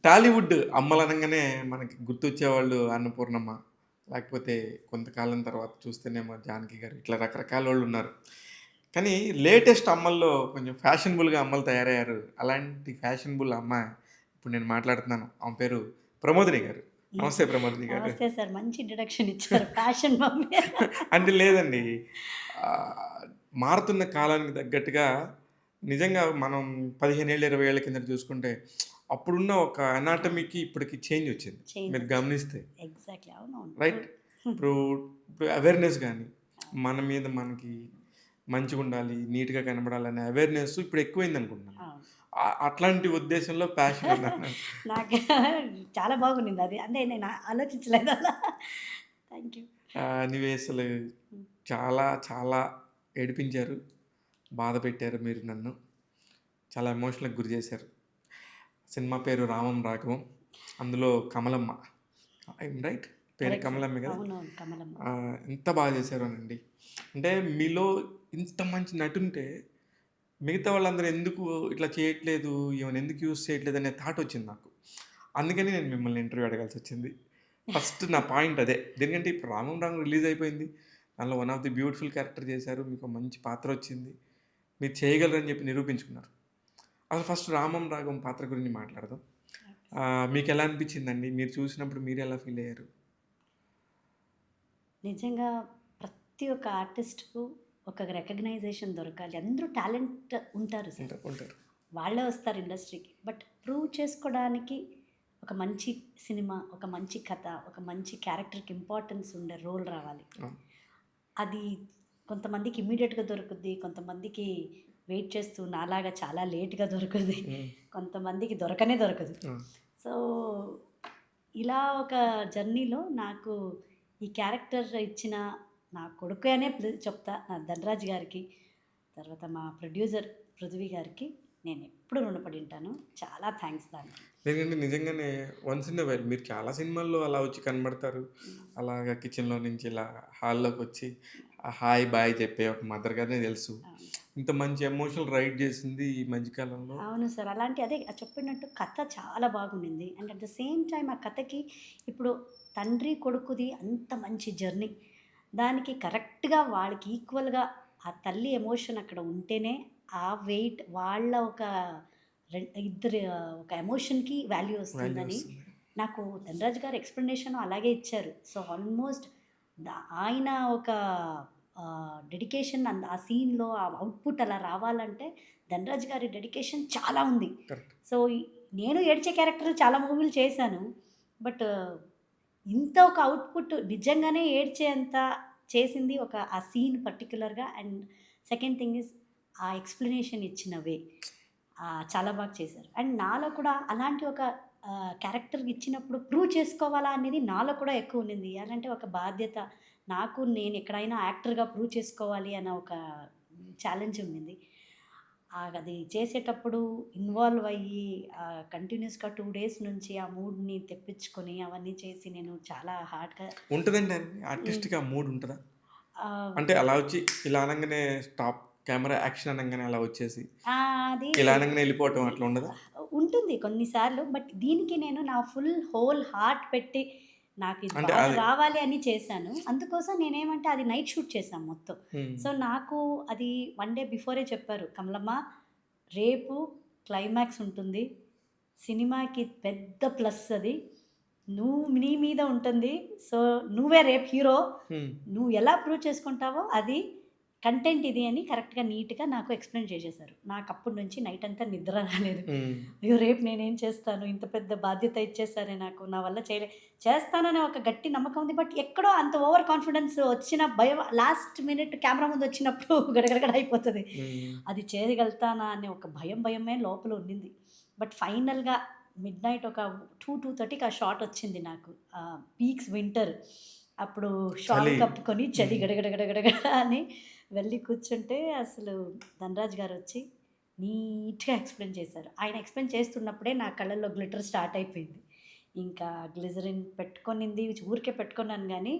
టాలీవుడ్ అమ్మలనంగానే మనకి గుర్తొచ్చేవాళ్ళు అన్నపూర్ణమ్మ, లేకపోతే కొంతకాలం తర్వాత చూస్తేనేమో జానకి గారు, ఇట్లా రకరకాలోళ్ళున్నారు. కానీ లేటెస్ట్ అమ్మల్లో కొంచెం ఫ్యాషనబుల్‌గా అమ్మలు తయారయ్యారు. అలాంటి ఫ్యాషనబుల్ అమ్మ ఇప్పుడు నేను మాట్లాడుతున్నాను. ఆమె పేరు ప్రమోదిని గారు. హ్మ్. నమస్తే ప్రమోదిని గారు. నమస్తే సార్. మంచి ఇంట్రడక్షన్ ఇచ్చారు. Fashion mummy. అంటే లేదండి. ఆహ్, మారుతున్న కాలానికి తగ్గట్టుగా నిజంగా మనం 15 ఏళ్ళు, 20 ఏళ్ల కిందట చూసుకుంటే అప్పుడున్న ఒక అనాటమీకి ఇప్పటికి చేంజ్ వచ్చింది. చేంజ్ మీరు వచ్చింది. గమనిస్తే. ఎగ్జాక్ట్‌లీ. అవునవును. ట్రూ. రైట్? ఇప్పుడు ఇప్పుడు అవేర్‌నెస్ గాని, మన మీద మనకి మంచిగుండాలి, నీట్‌గా కనపడాలనే అవేర్‌నెస్ ఇప్పుడు ఎక్కువైందనుకుంటున్నాను. అవును. అట్లాంటి ఉద్దేశంలో ఫ్యాషన్ అన్నాను. నాకు చాలా బాగుండింది అది. అంటే నేను ఆలోచించలేదు అలా. Thank you. నువ్వు అసలు హ్మ్. చాలా చాలా ఏడిపించారు. బాధ పెట్టారు మీరు నన్ను. చాలా ఎమోషనల్‌కి గురి చేశారు. సినిమా పేరు 'రామం రాఘవం.' అందులో కమలమ్మ. I am right? పేరు కరెక్ట్ సార్. కమలమ్మే కదా! అవునవును. కమలమ్మ. ఎంత బాగా చేశారోనండి. అంటే మీలో ఇంత మంచి నటుంటే మిగతా వాళ్ళందరూ ఎందుకు ఇట్లా చేయట్లేదు, ఈమెను ఎందుకు యూజ్ చేయట్లేదు అనే థాట్ వచ్చింది నాకు. అందుకని నేను మిమ్మల్ని ఇంటర్వ్యూ అడగాల్సొచ్చింది. ఫస్ట్ నా పాయింట్ అదే. దేనికంటే ఇప్పుడు 'రామం రాఘవం' రిలీజ్ అయిపోయింది. దానిలో one of the beautiful character చేశారు. మీకు మంచి పాత్ర వచ్చింది. మీరు చేయగలరని చెప్పి నిరూపించుకున్నారు. అసలు ఫస్ట్ 'రామం రాఘవం' పాత్ర గురించి మాట్లాడదాం. మీకెలా అనిపించిందండి? మీరు చూసినప్పుడు మీరెలా ఫీల్ అయ్యారు? నిజంగా ప్రతి ఒక్క ఆర్టిస్ట్‌కు ఒక రికగ్నైజేషన్ దొరకాలి. అందరూ టాలెంట్ ఉంటారు సార్. ఉంటారు. వాళ్ళే వస్తారు ఇండస్ట్రీకి. బట్ ప్రూవ్ చేసుకోవడానికి ఒక మంచి సినిమా, ఒక మంచి కథ, ఒక మంచి క్యారెక్టర్‌కి ఇంపార్టెన్స్ ఉండే రోల్ రావాలి. అవును. అది కొంతమందికి ఇమ్మీడియేట్‌గా దొరుకుద్ది. కొంతమందికి వెయిట్ చేస్తూ నాలాగా చాలా లేట్‌గా దొరుకుద్ది. హ్మ్. కొంతమందికి దొరకనే దొరకదు. ఆ! సో, ఇలా ఒక జర్నీలో నాకు ఈ క్యారెక్టర్ ఇచ్చిన నా కొడుకు అనే చెప్తా. నా ధనరాజ్ గారికి, తర్వాత మా ప్రొడ్యూసర్ పృథ్వీ గారికి నేనెప్పుడు రుణపడి ఉంటాను. చాలా థాంక్స్ దానికి. లేదండి నిజంగానే వన్స్ ఇన్ ఎ వైల్ మీరు చాలా సినిమాల్లో అలా వచ్చి కనబడతారు. హ్మ్. అలాగా కిచెన్‌లో నుంచి ఇలా హాల్‌లోకొచ్చి హాయ్, బాయ్ చెప్పే ఒక మదర్‌గానే తెలుసు. అవును. ఇంత మంచి ఎమోషనల్ రైడ్ చేసింది ఈ మధ్య కాలంలో. అవును సార్. అలాంటి అదే చెప్పినట్టు కథ చాలా బాగుండింది. And at the same time ఆ కథకి ఇప్పుడు తండ్రి, కొడుకుది అంత మంచి జర్నీ. దానికి కరెక్ట్‌గా వాళ్ళకి ఈక్వల్‌గా ఆ తల్లి ఎమోషన్ అక్కడ ఉంటేనే ఆ వెయిట్ వాళ్ళ ఒక ఇద్దరి ఒక ఎమోషన్‌కి వాల్యూ వాల్యూ వస్తుందని వస్తుంది. నాకు ధనరాజ్ గారు ఎక్స్‌ప్లనేషన్ అలాగే ఇచ్చారు. సో, ఆల్మోస్ట్ ఆయన ఒక డెడికేషన్ ఆ సీన్‌లో ఆ అవుట్‌పుట్ అలా రావాలంటే ధనరాజ్ గారి డెడికేషన్ చాలా ఉంది. కరెక్ట్. సో, నేను ఏడ్చే క్యారెక్టర్ చాలా మూవీలు చేశాను. బట్ ఇంత ఒక అవుట్‌పుట్ నిజంగానే ఏడ్చేంత చేసింది ఒక ఆ సీన్ పర్టిక్యులర్‌గా. అండ్ సెకండ్ థింగ్ ఈజ్ ఆ ఎక్స్‌ప్లనేషన్ ఇచ్చిన వే. చాలా బాగా చేశారు. అండ్ నాలో కూడా అలాంటి ఒక క్యారెక్టర్ ఇచ్చినప్పుడు ప్రూవ్ చేసుకోవాలా అనేది నాలో కూడా ఎక్కువ ఉండింది. ఎలాంటే ఒక బాధ్యత. నాకు నేను ఎక్కడైనా యాక్టర్‌గా ప్రూవ్ చేసుకోవాలి అన్న ఒక ఛాలెంజ్ ఉండింది. అది చేసేటప్పుడు ఇన్వాల్వ్ అయ్యి కంటిన్యూయస్‌గా 2 డేస్ నుంచి ఆ మూడ్‌ని తెప్పించుకొని అవన్నీ చేసి నేను చాలా హార్డ్‌గా. ఉంటదండి అండి. హ్మ్. ఆర్టిస్ట్‌కి ఆ మూడ్ ఉంటదా? ఆహ్, అంటే అలా వచ్చి ఇలా అనంగానే స్టాప్ కెమెరా యాక్షన్ అనంగానే అలా వచ్చేసి, అది ఇలా అనంగానే ఎళ్ళిపోవటం అట్లా ఉండదా? ఉంటుంది కొన్నిసార్లు. బట్ దీనికి నేను నా హోల్ హార్ట్ పెట్టి నాకిది అంటే బాగా అది రావాలి అని చేశాను. అందుకోసం నేనేమంటే అది నైట్ షూట్ చేశాం మొత్తం. హ్మ్. సో, నాకు అది 1 డే బిఫోరే చెప్పారు. "కమలమ్మ, రేపు క్లైమాక్స్ ఉంటుంది. సినిమాకి పెద్ద ప్లస్ అది. నీ మీద ఉంటుంది. సో, నువ్వే రేపు హీరో. హ్మ్. నువ్వు ఎలా ప్రూవ్ చేసుకుంటావో అది కంటెంట్ ఇది" అని కరెక్ట్‌గా నీట్‌గా నాకు ఎక్స్‌ప్లెయిన్ చేసేశారు. నాకప్పటి నుంచి నైట్ అంతా నిద్ర రాలేదు. హ్మ్. అయ్యో! రేపు నేనేం చేస్తాను? ఇంత పెద్ద బాధ్యత ఇచ్చేసారే నాకు. నా వల్ల చేస్తాననే ఒక గట్టి నమ్మకం ఉంది. బట్ ఎక్కడో అంత ఓవర్ కాన్ఫిడెన్స్ వచ్చిన భయం లాస్ట్ మినిట్ కెమెరా ముందొచ్చినప్పుడు గడగడగడ అయిపోతది. హ్మ్. అది చేయగలుగుతానా అనే ఒక భయమే లోపల ఉండింది. బట్ ఫైనల్‌గా మిడ్‌నైట్ ఒక 2:30కి ఆ షాట్ వచ్చింది నాకు. Peaks winter. అప్పుడు షాల్ చలి. కప్పుకొని చలి హ్మ్. గడగడ అని వెళ్లి కూర్చుంటే అసలు ధనరాజ్ గారొచ్చి నీట్‌గా ఎక్స్‌ప్లెయిన్ చేశారు. ఆయన ఎక్స్‌ప్లెయిన్ చేస్తున్నప్పుడే నా కళ్ళల్లో గ్లిటర్ స్టార్ట్ అయిపోయింది. ఇంకా గ్లిజరిన్ పెట్టుకొనింది ఊరికే పెట్టుకున్నాను గానీ,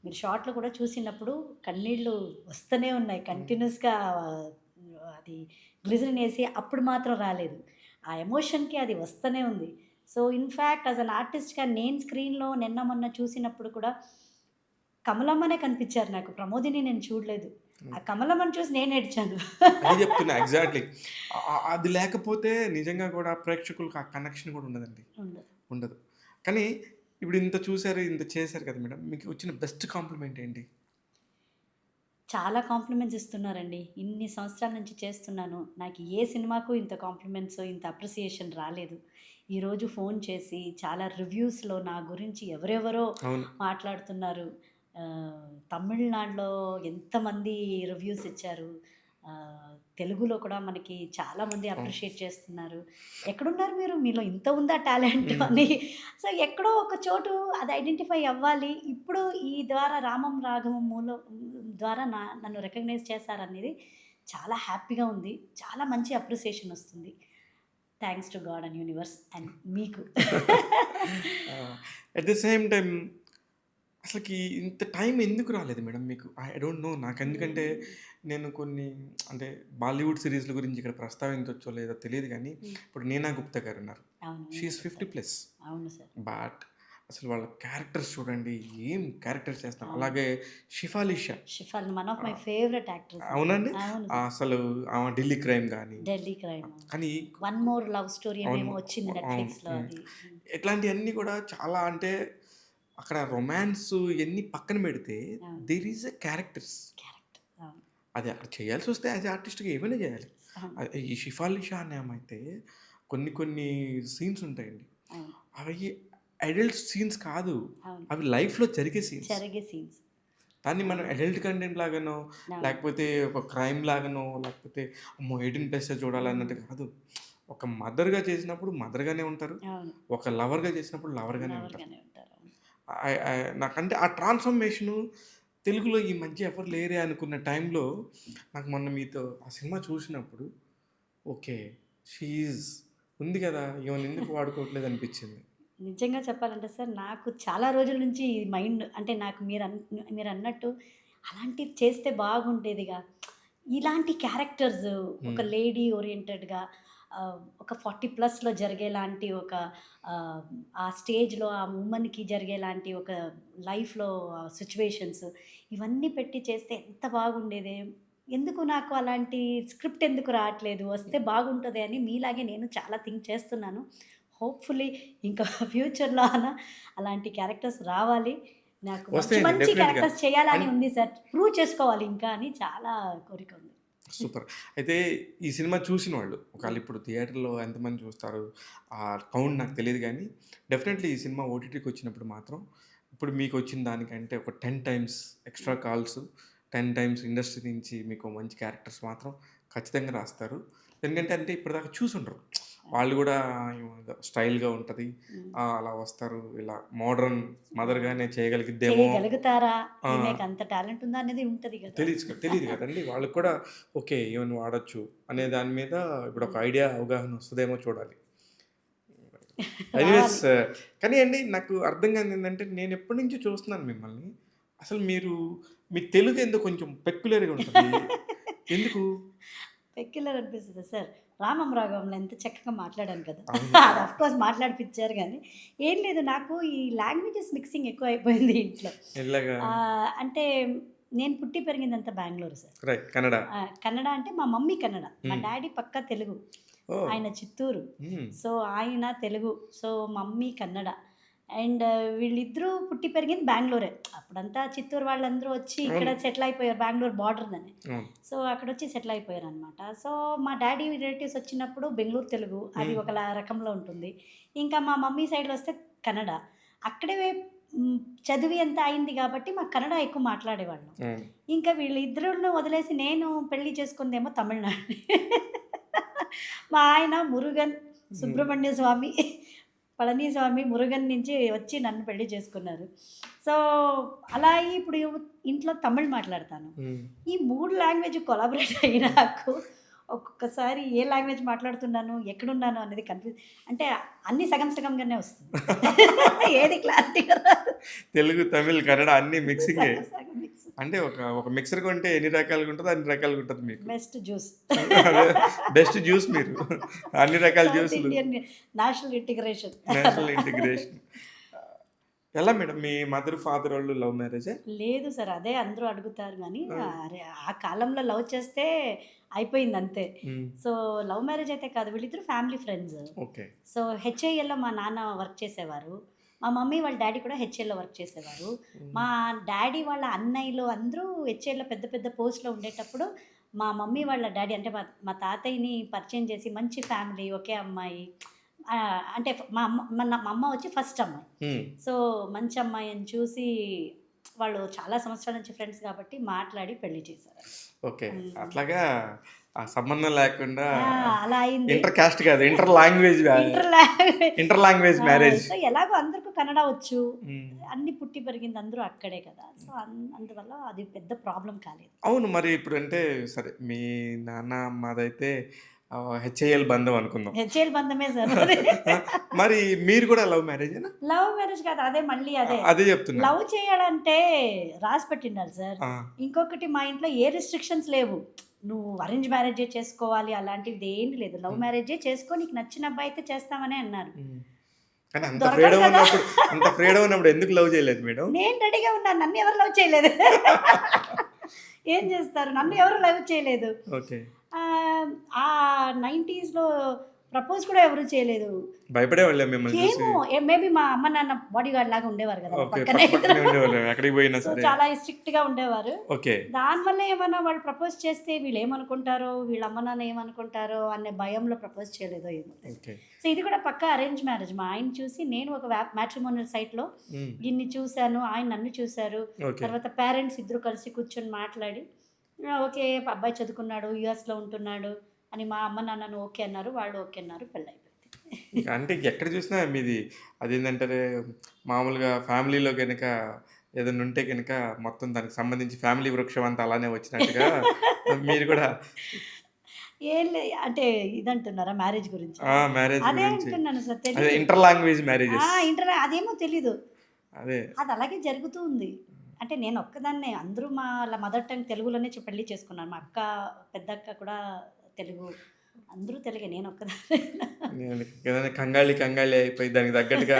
మీరు షాట్‌లో కూడా చూసినప్పుడు కన్నీళ్ళు వస్తూనే ఉన్నాయి. హ్మ్. కంటిన్యూయస్‌గా అది గ్లిజరిన్ ఏసి అప్పుడు మాత్రం రాలేదు. ఆ ఎమోషన్‌కి అది వస్తూనే ఉంది. సో, ఇన్‌ఫాక్ట్ యాస్ ఎన్ ఆర్టిస్ట్‌గా నేను స్క్రీన్‌లో నిన్న మొన్న చూసినప్పుడు కూడా కమలమ్మనే కనిపించారు నాకు. ప్రమోదిని నేను చూడలేదు. ఆ కమలమ్మని చూసి నేను ఏడ్చాను. అదే చెప్తున్నా ఎగ్జాక్ట్‌లీ. అది లేకపోతే నిజంగా కూడా ప్రేక్షకులకు ఆ కనెక్షన్ కూడా ఉండదండి. ఉండదు. ఉండదు. కానీ ఇప్పుడు ఇంత చూసారు, ఇంత చేశారు కదా మేడం. మీకు వచ్చిన బెస్ట్ కాంప్లిమెంట్ ఏంటి? చాలా కాంప్లిమెంట్స్ ఇస్తున్నారండి. ఇన్ని సంవత్సరాల నుంచి చేస్తున్నాను. నాకు ఏ సినిమాకు ఇంత కాంప్లిమెంట్స్, ఇంత అప్రిసియేషన్ రాలేదు. ఈరోజు ఫోన్ చేసి చాలా రివ్యూస్‌లో నా గురించి ఎవరెవరో అవును. మాట్లాడుతున్నారు. తమిళనాడులో ఎంతమంది రివ్యూస్ ఇచ్చారు. తెలుగులో కూడా మనకి చాలామంది అవును. అప్రిషియేట్ చేస్తున్నారు. ఎక్కడున్నారు మీరు? మీలో ఇంత ఉందా టాలెంట్ హ్మ్. అని. సో, ఎక్కడో ఒక చోటు అది ఐడెంటిఫై అవ్వాలి. ఇప్పుడు ఈ ద్వారా 'రామం రాఘవం' ద్వారా నన్ను రికగ్నైజ్ చేశారనేది చాలా హ్యాపీగా ఉంది. చాలా మంచి అప్రిసియేషన్ వస్తుంది. Thanks to God and universe and మీకు. అట్ ద సేమ్ టైమ్ అసలకి ఇంత టైం ఎందుకు రాలేదు మేడం మీకు? I don't know. నాకెందుకంటే నేను కొన్ని అంటే బాలీవుడ్ సీరీస్‌ల గురించి ఇక్కడ ప్రస్తావించొచ్చో లేదో తెలీదు గానీ, హ్మ్. ఇప్పుడు 'నీనా గుప్తా' గారున్నారు. అవును. She is 50+. అవును సార్. బట్ అసలు వాళ్ళ క్యారెక్టర్స్ చూడండి. ఏం క్యారెక్టర్స్ చేస్తున్నారు. అవును. అలాగే 'షిఫాలిషా' షిఫాన్ వన్ ఆఫ్ మై ఆహ్, ఫేవరెట్ యాక్ట్రెస్ అండి. అవునండి. అవును సార్. అసలు ఆమె 'ఢిల్లీ క్రైమ్' గాని, 'ఢిల్లీ క్రైమ్'. కానీ 'వన్ మోర్ లవ్ స్టోరీ' అవును. ఏమేమో వచ్చింది అవును. నెట్‌ఫ్లిక్స్‌లో హ్మ్. అది. హ్మ్. ఇట్లాంటియన్నీ కూడా చాలా అంటే అక్కడ రొమాన్స్ ఇయన్నీ పక్కన పెడితే అవును. There is a characters. Character. అవును. అది అక్కడ చేయాల్సొస్తే యాస్ ఎ ఆర్టిస్ట్‌గా ఏమైనా చేయాలి. అవును. ఈ 'షిఫాలిషా' అనే ఆమె అయితే కొన్ని కొన్ని సీన్స్ ఉంటాయండి. అవును. అవి అడల్ట్ సీన్స్ కాదు. అవును. అవి లైఫ్‌లో జరిగే సీన్స్. జరిగే సీన్స్. దాన్ని మనం అవును. అడల్ట్ కంటెంట్ లాగానో, అవును. లేకపోతే ఒక క్రైమ్ లాగానో, లేకపోతే అమ్మో! 18+ చూడాలన్నట్టు హ్మ్. కాదు. ఒక మదర్‌గా చేసినప్పుడు మదర్‌గానే ఉంటారు. అవును. ఒక లవర్‌గా చేసినప్పుడు లవర్‌గానే ఉంటారు. లవర్‌గానే ఉంటారు. అవును. నాకంటే ఆ ట్రాన్స్‌ఫర్మేషను తెలుగులో ఈ మధ్య ఎవరు లేరే అనుకున్న టైంలో నాకు మొన్న మీతో ఆ సినిమా చూసినప్పుడు ఓకే. షీ ఈజ్ ఉంది కదా! ఈమెనెందుకు వాడుకోవట్లేదు అనిపించింది. నిజంగా చెప్పాలంటే సార్ నాకు చాలా రోజుల నుంచి ఈ మైండ్ అంటే నాకు మీరన్నట్టు అలాంటివి చేస్తే బాగుండేదిగా. ఇలాంటి క్యారెక్టర్స్ ఒక హ్మ్. లేడీ ఓరియెంటెడ్‌గా ఒక 40+లో జరిగేలాంటి ఒక ఆహ్, ఆ స్టేజ్‌లో ఆ వుమన్‌కి జరిగేలాంటి ఒక లైఫ్‌లో సిట్యుయేషన్స్ ఇవన్నీ పెట్టి చేస్తే ఎంత బాగుండేది. ఎందుకు నాకు అలాంటి స్క్రిప్ట్ ఎందుకు రావట్లేదు? వస్తే బాగుంటది అని మీలాగే నేను చాలా థింక్ చేస్తున్నాను. హోప్‌ఫుల్లీ ఇంకా ఫ్యూచర్‌లో అలాంటి క్యారెక్టర్స్ రావాలి. నాకు మంచి వస్తాయండి మంచి డెఫినెట్‌గా. క్యారెక్టర్స్ చేయాలని అండ్ ఉంది సార్. ప్రూవ్ చేసుకోవాలి ఇంకా అని చాలా కోరిక ఉంది. సూపర్. అయితే ఈ సినిమా చూసిన వాళ్ళు ఒకవేళ హ్మ్. ఇప్పుడు థియేటర్‌లో ఎంతమంది చూస్తారు? ఆ కౌంట్ నాకు తెలీదు గానీ, డెఫినెట్‌లీ ఈ సినిమా ఓటీటీకొచ్చినప్పుడు మాత్రం ఇప్పుడు మీకొచ్చిన దానికంటే ఒక 10 టైమ్స్ ఎక్స్‌ట్రా హ్మ్. కాల్స్, 10 టైమ్స్ ఇండస్ట్రీ నుంచి మీకు మంచి క్యారెక్టర్స్ మాత్రం ఖచ్చితంగా రాస్తారు. ఎందుకంటే అంటే ఇప్పటిదాకా చూసుండరు. వాళ్ళు గూడా స్టైల్‌గా ఉంటది. హ్మ్. అలా వస్తారు. ఇలా మోడర్న్ అవును. మదర్‌గానే చేయగలిగిద్దేమో. చేయగలుగుతారా? ఆ! ఈమెకి అంత టాలెంట్ ఉందా అనేది ఉంటది గదా! తెలీదు గదండీ. వాళ్ళకి కూడా ఓకే. ఈమెను వాడొచ్చు అనే దాని మీద ఇప్పుడొక హ్మ్. ఐడియా, అవగాహన వస్తదేమో చూడాలి. ఎనీవేస్ రావాలి. కానీ అండి నాకు అర్థం కానిదేంటంటే నేనెప్పటినుంచో చూస్తున్నాను మిమ్మల్ని. అసలు మీరు మీ తెలుగు ఏందో కొంచెం పెక్యులర్‌గా ఉంటది. ఎందుకు? Peculiar అనిపిస్తదా sir? 'రామం రాఘవంలో' ఎంత చక్కగా మాట్లాడాను కదా! అవును. అది ఆఫ్‌కోర్స్ మాట్లాడిపిచ్చారు గానీ, ఏం లేదు నాకు ఈ లాంగ్వేజెస్ మిక్సింగ్ ఎక్కువైపోయింది ఇంట్లో. ఎలాగా? అంటే నేను పుట్టి పెరిగిందంతా బెంగుళూరు సార్. రైట్. కన్నడ. కన్నడ అంటే మా మమ్మీ కన్నడ. మా హ్మ్. డ్యాడీ పక్కా తెలుగు. ఓహ్! ఆయన చిత్తూరు. హ్మ్. సో, ఆయన Telugu. So, mummy Kannada. And వీళ్ళిద్దరూ పుట్టి పెరిగింది బెంగుళూరే. అప్పుడంతా చిత్తూరు వాళ్ళందరూ వచ్చి ఇక్కడ అవును. సెటిల్ అయిపోయారు. బెంగుళూరు బార్డర్‌దని. అవును. సో, అక్కడొచ్చి సెటిల్ అయిపోయారనమాట. సో, మా డ్యాడీ రిలేటివ్స్ వచ్చినప్పుడు బెంగుళూరు తెలుగు. అది హ్మ్. ఒక రకంలో ఉంటుంది. ఇంకా మా మమ్మీ సైడ్‌లో వస్తే కన్నడ. అక్కడే హ్మ్, చదివి అంతా అయింది గాబట్టి మాకు కన్నడ ఎక్కువ మాట్లాడేవాళ్ళం. అవును. ఇంకా వీళ్ళిద్దరును వదిలేసి నేను పెళ్లి చేసుకుందేమో తమిళనాడు. మా ఆయన మురుగన్, హ్మ్. సుబ్రహ్మణ్య స్వామి, పళనిస్వామి, మురుగన్ నుంచి వచ్చి నన్ను పెళ్లి చేసుకున్నారు. సో, అలా అయ్యి ఇప్పుడు ఇంట్లో తమిళ్ మాట్లాడతాను. హ్మ్. ఈ 3 లాంగ్వేజ్ కొలాబరేట్ అయ్యి నాకు ఒక్కొక్కసారి ఏ లాంగ్వేజ్ మాట్లాడుతున్నాను, ఎక్కడున్నాను అనేది అంటే అన్నీ సగం సగంగానే వస్తుంది. ఏది క్లారిటీగా రాదు. తెలుగు, తమిళ్, కన్నడ అన్నీ మిక్సింగే. సగం సగం మిక్స్. అంటే ఒక మిక్సర్ కొంటే ఎన్ని రకాలుగా ఉంటుందో అన్ని రకాలుగా ఉంటుంది మీకు. Best juice. అదే బెస్ట్ జ్యూస్ మీరు. అన్ని రకాల సౌత్ జ్యూసులు. Indian national integration. National integration. ఎలా మేడం మీ మదర్, ఫాదర్ వాళ్ళు లవ్ మ్యారేజే? లేదు సార్. అదే అందరూ అడుగుతారు గానీ, ఆ! అరే! ఆ కాలంలో లవ్ చేస్తే అయిపోయింది అంతే. హ్మ్. సో, లవ్ మ్యారేజ్ అయితే కాదు. వీళ్ళిద్దరూ ఫ్యామిలీ ఫ్రెండ్స్. ఓకే. సో, హెచ్ఐఎల్‌లో మా నాన్న వర్క్ చేసేవారు. మా మమ్మీ వాళ్ళ డ్యాడీ కూడా హెచ్ఏఎల్‌లో వర్క్ చేసేవారు. హ్మ్. మా డ్యాడీ వాళ్ళ అన్నయ్యలు అందరూ హెచ్ఏఎల్‌లో పెద్ద పెద్ద పోస్ట్‌లో ఉండేటప్పుడు, మా మమ్మీ వాళ్ళ డ్యాడీ అంటే మా మా తాతయ్యని పరిచయం చేసి మంచి ఫ్యామిలీ, ఒకే అమ్మాయి. అంటే మా అమ్మ వచ్చి ఫస్ట్ అమ్మాయి. హ్మ్. సో, మంచి అమ్మాయి అని చూసి వాళ్ళు చాలా సంవత్సరాల నుంచి ఫ్రెండ్స్ కాబట్టి మాట్లాడి పెళ్లి చేశారు. ఓకే. హ్మ్. అట్లాగా ఆ సంబంధం లేకుండా అలా అయింది. ఇంటర్ కాస్ట్ కాదు. Inter language inter language. Inter language marriage. So, ఎలాగో అందరికి కన్నడ వచ్చు. హ్మ్. అన్నీ పుట్టి పెరిగింది అందరూ అక్కడే కదా! సో, అందువల్ల అది పెద్ద ప్రాబ్లమ్ కాలేదు. అవును. మరి ఇప్పుడంటే సరే మీ నాన్న, అమ్మదైతే హెచ్ఏఎల్ బంధం అనుకుందాం. హెచ్ఏఎల్ బంధమే సార్ అది. మరి మీరు కూడా లవ్ మ్యారేజేనా? లవ్ మ్యారేజ్ కాదు. అదే మళ్ళీ అదే. అదే చెప్తున్నా. లవ్ చేయాలంటే రాసి పెట్టిండాలి సార్. ఆ! ఇంకొకటి మా ఇంట్లో ఏ రిస్ట్రిక్షన్స్ లేవు. నువ్వు అరేంజ్ మ్యారేజే చేసుకోవాలి అలాంటిది ఏమీ లేదు. లవ్ హ్మ్. మ్యారేజే చేసుకో, నీకు నచ్చిన అబ్బాయి అయితే చేస్తామనే అన్నారు. హ్మ్. కానీ అంత దొరకడు ఫ్రీడమ్ కదా! ఉన్నప్పుడు అంత ఫ్రీడమ్ ఉన్నప్పుడు ఎందుకు లవ్ చేయలేదు మేడం? నేను రెడీగా ఉన్నాను. నన్ను ఎవరు లవ్ చేయలేదు. ఏం చేస్తారు? నన్ను ఎవరు లవ్ చేయలేదు. ఓకే. ఆ 90స్‌లో ప్రపోజ్ కూడా ఎవరు చేయలేదు. భయపడేవాళ్ళా మిమ్మల్ని చూసి? ఏమో మేబీ మా అమ్మ, నాన్న బాడీగార్డ్ లాగా ఉండేవారు కదా! ఓకే. పక్కనే. పక్కనే ఉండేవాళ్ళు ఎక్కడికి పోయినా సో, సరే. చాలా స్ట్రిక్ట్‌గా ఉండేవారు. ఓకే. దానివల్ల ఏమన్నా వాళ్ళు ప్రపోజ్ చేస్తే వీళ్ళేమనుకుంటారో, వీళ్ళ అమ్మ, నాన్న ఏమనుకుంటారో అనే భయంలో ప్రపోజ్ చేయలేదో ఏమో తెలీదు. ఓకే. సో, ఇది కూడా పక్కా అరేంజ్ మ్యారేజ్. మా ఆయన చూసి నేను ఒక మ్యాట్రిమోనియల్ సైట్‌లో హ్మ్. ఇన్ని చూసాను. ఆయన నన్ను చూసారు. ఓకే. తర్వాత పేరెంట్స్ ఇద్దరు కలిసి కూర్చొని మాట్లాడి ఓకే. అబ్బాయి చదువుకున్నాడు. యూఎస్‌లో ఉంటున్నాడు అని మా అమ్మ, నాన్నను ఓకే అన్నారు. వాళ్ళు ఓకే అన్నారు. పెళ్లయిపోయింది. ఇక అంటే ఎక్కడ చూసినా మీది అదేంటంటే మామూలుగా ఫ్యామిలీలో గనక ఏదైనా ఉంటే గనక మొత్తం దానికి సంబంధించి ఫ్యామిలీ వృక్షం అంతా అలానే వచ్చినట్టుగా మీరు కూడా ఏం లే అంటే ఇదంటున్నారా మ్యారేజ్ గురించా? మ్యారేజ్ అదే గురించి అంటున్నాను సార్. అదే తెలీదు. Inter language marriages. అదేమో తెలీదు. అదే. అది అలాగే జరుగుతూ ఉంది. అంటే నేను ఒక్కదాన్నే అందరూ వాళ్ళ మదర్ టంగ్ తెలుగులోనే పెళ్లి చేసుకున్నారు. మా అక్క, పెద్దక్క కూడా తెలుగు. అందరూ తెలుగే. నేను ఒక్కదాన్నే. నేను ఏదైనా కంగాళి కంగాళి అయిపోయి దానికి తగ్గట్టుగా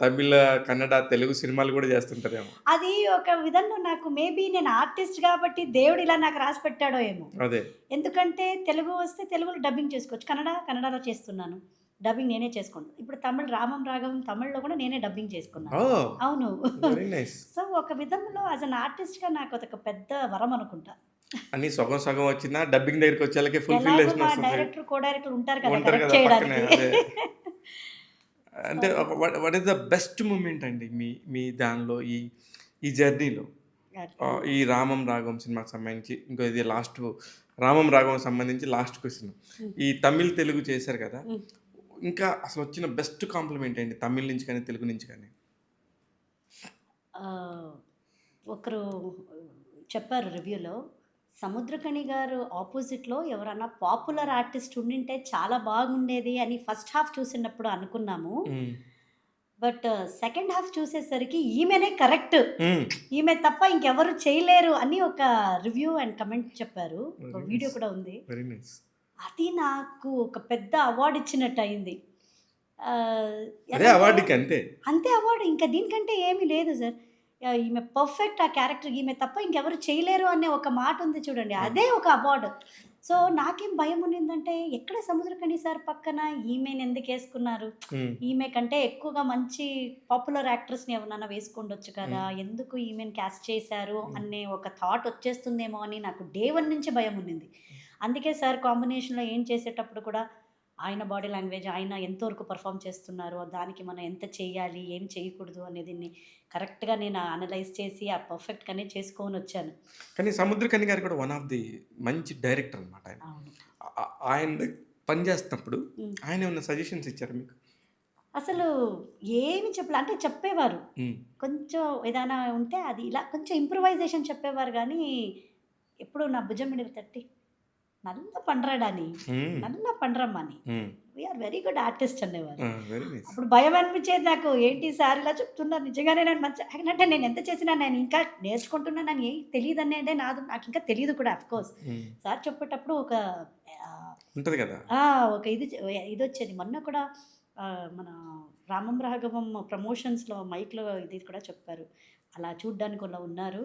తమిళ, కన్నడ, తెలుగు సినిమాలు కూడా చేస్తుంటారేమో. అది ఒక విధంగా నాకు మేబీ నేను ఆర్టిస్ట్ కాబట్టి దేవుడు ఇలా నాకు రాసి పెట్టాడో ఏమో. అదే. ఎందుకంటే తెలుగు వస్తే తెలుగులో డబ్బింగ్ చేసుకోవచ్చు. కన్నడలో చేస్తున్నాను. డబ్బింగ్ నేనే చేసుకుంటాను. ఇప్పుడు తమిళ్ రామం రాఘవం తమిళ్లో కూడా నేనే డబ్బింగ్ చేసుకున్నాను. ఓహ్! అవును. Very nice. సో, ఒక విధంలో యాస్ ఎన్ ఆర్టిస్ట్‌గా నాకు అదొక పెద్ద వరం అనుకుంటా. అన్నీ సగం సగం వచ్చినా డబ్బింగ్ దగ్గరికి వచ్చేళ్ళకి ఎలాగో ఫుల్‌ఫిల్లేషన్ మా వస్తది. డైరెక్టర్, కో డైరెక్టర్లు ఉంటారు కదా! ఉంటారు కరెక్ట్ కదా పక్కనే. చేయడానికి. అదే. అంటే so, what is the best moment అండి మీ మీ దానిలో ఈ జర్నీలో? ఈ 'రామం రాఘవం' సినిమాకి సంబంధించి ఇంకో ఇది లాస్ట్ 'రామం రాఘవం' సంబంధించి లాస్ట్ క్వెషన్. హ్మ్. ఈ తమిళ్, తెలుగు చేశారు కదా! హ్మ్. ఇంకా అసలొచ్చిన బెస్ట్ కాంప్లిమెంట్ ఏంటి? తమిళ్ నుంచి కానీ, తెలుగు నుంచి కానీ? ఆహ్, ఒకరు చెప్పారు రివ్యూలో. సముద్రఖని గారు ఆపోజిట్‌లో ఎవరన్నా పాపులర్ ఆర్టిస్ట్ ఉండింటే చాలా బాగుండేది అని ఫస్ట్ హాఫ్ చూసినప్పుడు అనుకున్నాము. హ్మ్. బట్ సెకండ్ హాఫ్ చూసేసరికి ఈమెనే కరెక్ట్. హ్మ్. ఈమె తప్ప ఇంకెవరు చేయలేరు అని ఒక రివ్యూ అండ్ కమెంట్ చెప్పారు. ఒక వెరీ వీడియో నైస్. కూడా ఉంది. Very nice. అది నాకు ఒక పెద్ద అవార్డ్ ఇచ్చినట్టు అయింది. అదే ఎలా అవార్డుకి అంతే. అంతే అవార్డ్. ఇంకా దీనికంటే ఏమీ లేదు సార్. ఈమె పర్ఫెక్ట్ ఆ క్యారెక్టర్. ఈమె తప్ప ఇంకెవరు చేయలేరు అనే ఒక మాట ఉంది చూడండి. అదే ఒక అవార్డ్. సో, నాకేం భయం ఉండిందంటే ఎక్కడ సముద్రఖని సార్ పక్కన ఈమెను ఎందుకేసుకున్నారు? హ్మ్. ఈమె కంటే ఎక్కువగా మంచి పాపులర్ యాక్ట్రెస్‌ని ఎవరినైనా వేసుకుండొచ్చు కదా! హ్మ్. ఎందుకు ఈమెను క్యాస్ట్ చేశారు హ్మ్. అనే ఒక థాట్ వచ్చేస్తుందేమో అని నాకు డే 1 నుంచి భయం ఉండింది. అందుకే సార్ కాంబినేషన్‌లో ఏం చేసేటప్పుడు కూడా ఆయన బాడీ లాంగ్వేజ్, ఆయన ఎంతవరకు పెర్ఫార్మ్ చేస్తున్నారు, దానికి మనం ఎంత చేయాలి, ఏం చేయకూడదు అనేదిన్ని కరెక్ట్‌గా నేను అనలైజ్ చేసి ఆ పర్ఫెక్ట్‌గానే చేసుకొనొచ్చాను. కానీ 'సముద్రఖని' గారు కూడా వన్ ఆఫ్ ది మంచి డైరెక్టర్ అన్నమాట ఆయన. అవును. ఆయన పని చేస్తున్నప్పుడు హ్మ్. ఆయన ఏమన్నా సజెషన్స్ ఇచ్చారా మీకు? అసలు ఏమి చెప్పలే. అంటే చెప్పేవారు. హ్మ్. కొంచెం ఏదైనా ఉంటే అది ఇలా కొంచెం ఇంప్రూవైజేషన్ చెప్పేవారు గానీ, ఎప్పుడు నా భుజం మీద తట్టి, "నల్లా పண்றடா நீ. హ్మ్. நல்லா பண்றம்மா நீ. హ్మ్. వీఆర్ వెరీ గుడ్ ఆర్టిస్ట్ అనేవారు. Very nice. అప్పుడు భయం అనిపించేది నాకు. ఏంటి సార్ ఇలా చెప్తున్నారు, నిజంగానే నేను మంచి అంటే నేను ఎంత చేసినా నేను ఇంకా నేర్చుకుంటున్నానని ఏం తెలీదని అంటే నాకు ఇంకా తెలీదు కూడా అఫ్‌కోర్స్. సార్ చెప్పేటప్పుడు ఒక ఆహ్, ఉంటది కదా! ఆ! ఒక ఇదొచ్చేది. మొన్న కూడా మన రామం రాఘవం ప్రమోషన్స్‌లో మైక్‌లో ఇది కూడా చెప్పారు. అలా చూడ్డానికి అలా ఉన్నారు.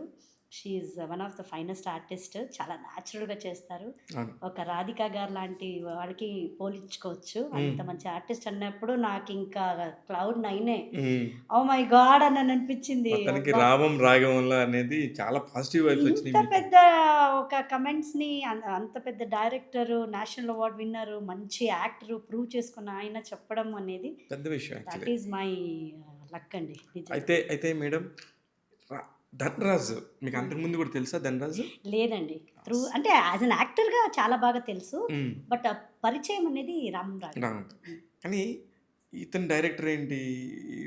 She is one of the finest artist. చాలా న్యాచురల్‌గా చేస్తారు. అవును. ఒక రాధిక గారు లాంటి వాళ్ళకి పోల్చుకోవచ్చు. హ్మ్. అంత మంచి ఆర్టిస్ట్ అన్నప్పుడు నాకింకా క్లౌడ్ నైనే. హ్మ్. Oh my God! అని అనిపించింది. మొత్తానికి అబ్బా! రామం రాఘవంలో అనేది చాలా పాజిటివ్ వైబ్స్ వచ్చినాయి ఇంత మీకు. పెద్ద ఒక కమెంట్స్‌ని అంత పెద్ద డైరెక్టరు, నేషనల్ అవార్డ్ విన్నరు, మంచి యాక్టరు, ప్రూవ్ చేసుకున్న ఆయన చెప్పడం అనేది పెద్ద విషయం that actually. Is my luck అండి. నిజంగా. అయితే మేడం ర 'ధన్‌రాజ్' మీకు హ్మ్. అంతకుముందు కూడా తెలుసా 'ధన్‌రాజ్'? లేదండి. అంటే యాస్ ఎన్ యాక్టర్‌గా చాలా బాగా తెలుసు. హ్మ్. బట్ ఆ పరిచయం అనేది రామ్ రాఘవ్. రామ్. హ్మ్. కానీ ఇతను డైరెక్టర్ ఏంటి?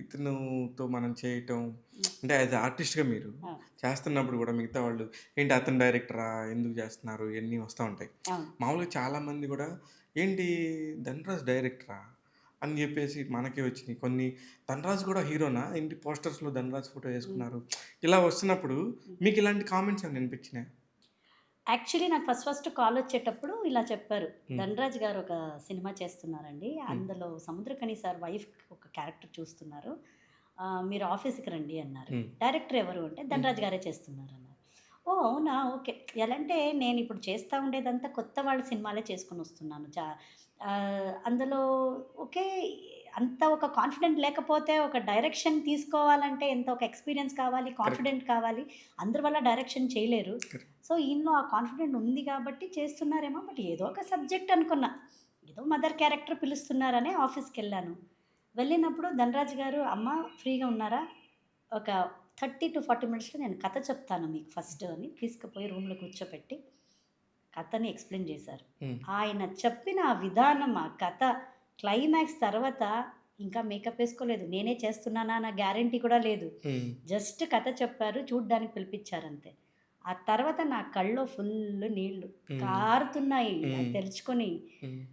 ఇతనుతో మనం చేయటం హ్మ్. అంటే యాస్ ఎ ఆర్టిస్ట్‌గా మీరు ఆ! చేస్తున్నప్పుడు కూడా మిగతా వాళ్ళు ఏంటి అతను డైరెక్టరా? ఎందుకు చేస్తున్నారు? ఇయన్నీ వస్తా ఉంటాయి. అవును. మామూలుగా చాలామంది కూడా ఏంటి 'ధన్‌రాజ్' డైరెక్టరా? అని చెప్పేసి మనకే వచ్చినాయి. కొన్ని 'ధన్‌రాజ్' కూడా హీరోనా? ఏంటి పోస్టర్స్‌లో 'ధన్‌రాజ్' ఫోటో హ్మ్. వేసుకున్నారు. ఇలా వస్తున్నప్పుడు హ్మ్. మీకు ఇలాంటి కామెంట్స్ ఏమైనా వినిపించినాయా? యాక్చువల్లీ నాకు ఫస్ట్ కాలొచ్చేటప్పుడు ఇలా చెప్పారు. హ్మ్. 'ధన్‌రాజ్' గారు ఒక సినిమా చేస్తున్నారండి. హ్మ్. అందులో సముద్రఖని సార్ వైఫ్ ఒక క్యారెక్టర్ చూస్తున్నారు. మీరు ఆఫీస్‌కి రండి అన్నారు. హ్మ్. డైరెక్టర్ ఎవరు అంటే హ్మ్. 'ధన్‌రాజ్' గారే చేస్తున్నారన్నారు. ఓహ్! అవునా? ఓకే. ఎలా అంటే నేనిప్పుడు చేస్తా ఉండేదంతా కొత్త వాళ్ళ సినిమాలే చేసుకొనొస్తున్నాను. అందులో ఓకే. అంత ఒక కాన్ఫిడెంట్ లేకపోతే ఒక డైరెక్షన్ తీసుకోవాలంటే ఎంత ఒక ఎక్స్‌పీరియన్స్ కావాలి, కరెక్ట్. కాన్ఫిడెంట్ కావాలి. అందరి వల్ల డైరెక్షన్ చేయలేరు. కరెక్ట్. సో, ఈయనలో ఆ కాన్ఫిడెంట్ ఉంది గాబట్టి చేస్తున్నారేమో. బట్ ఏదో ఒక సబ్జెక్ట్ అనుకున్నా. ఏదో మదర్ క్యారెక్టర్ పిలుస్తున్నారని ఆఫీస్‌కెళ్ళాను. వెళ్ళినప్పుడు ధనరాజ్ గారు, "అమ్మ ఫ్రీగా ఉన్నారా? ఒక 30-40 మినిట్స్‌లో నేను కథ చెప్తాను మీకు ఫస్ట్" అని తీసుకుపోయి రూమ్‌లో కూర్చోపెట్టి కథని ఎక్స్‌ప్లెయిన్ జేశారు. హ్మ్. ఆయన చెప్పిన ఆ విధానం, ఆ కథ క్లైమాక్స్ తర్వాత ఇంకా మేకప్ ఏసుకోలేదు. నేనే చేస్తున్నానా అన్న గ్యారంటీ కూడా లేదు. హ్మ్. జస్ట్ కథ చెప్పారు. చూడ్డానికి పిలిపిచ్చారంతే. ఆ తర్వాత నా కళ్ళలో ఫుల్లు నీళ్ళు హ్మ్. కారుతున్నాయి. అది హ్మ్. తెలుసుకొని హ్మ్.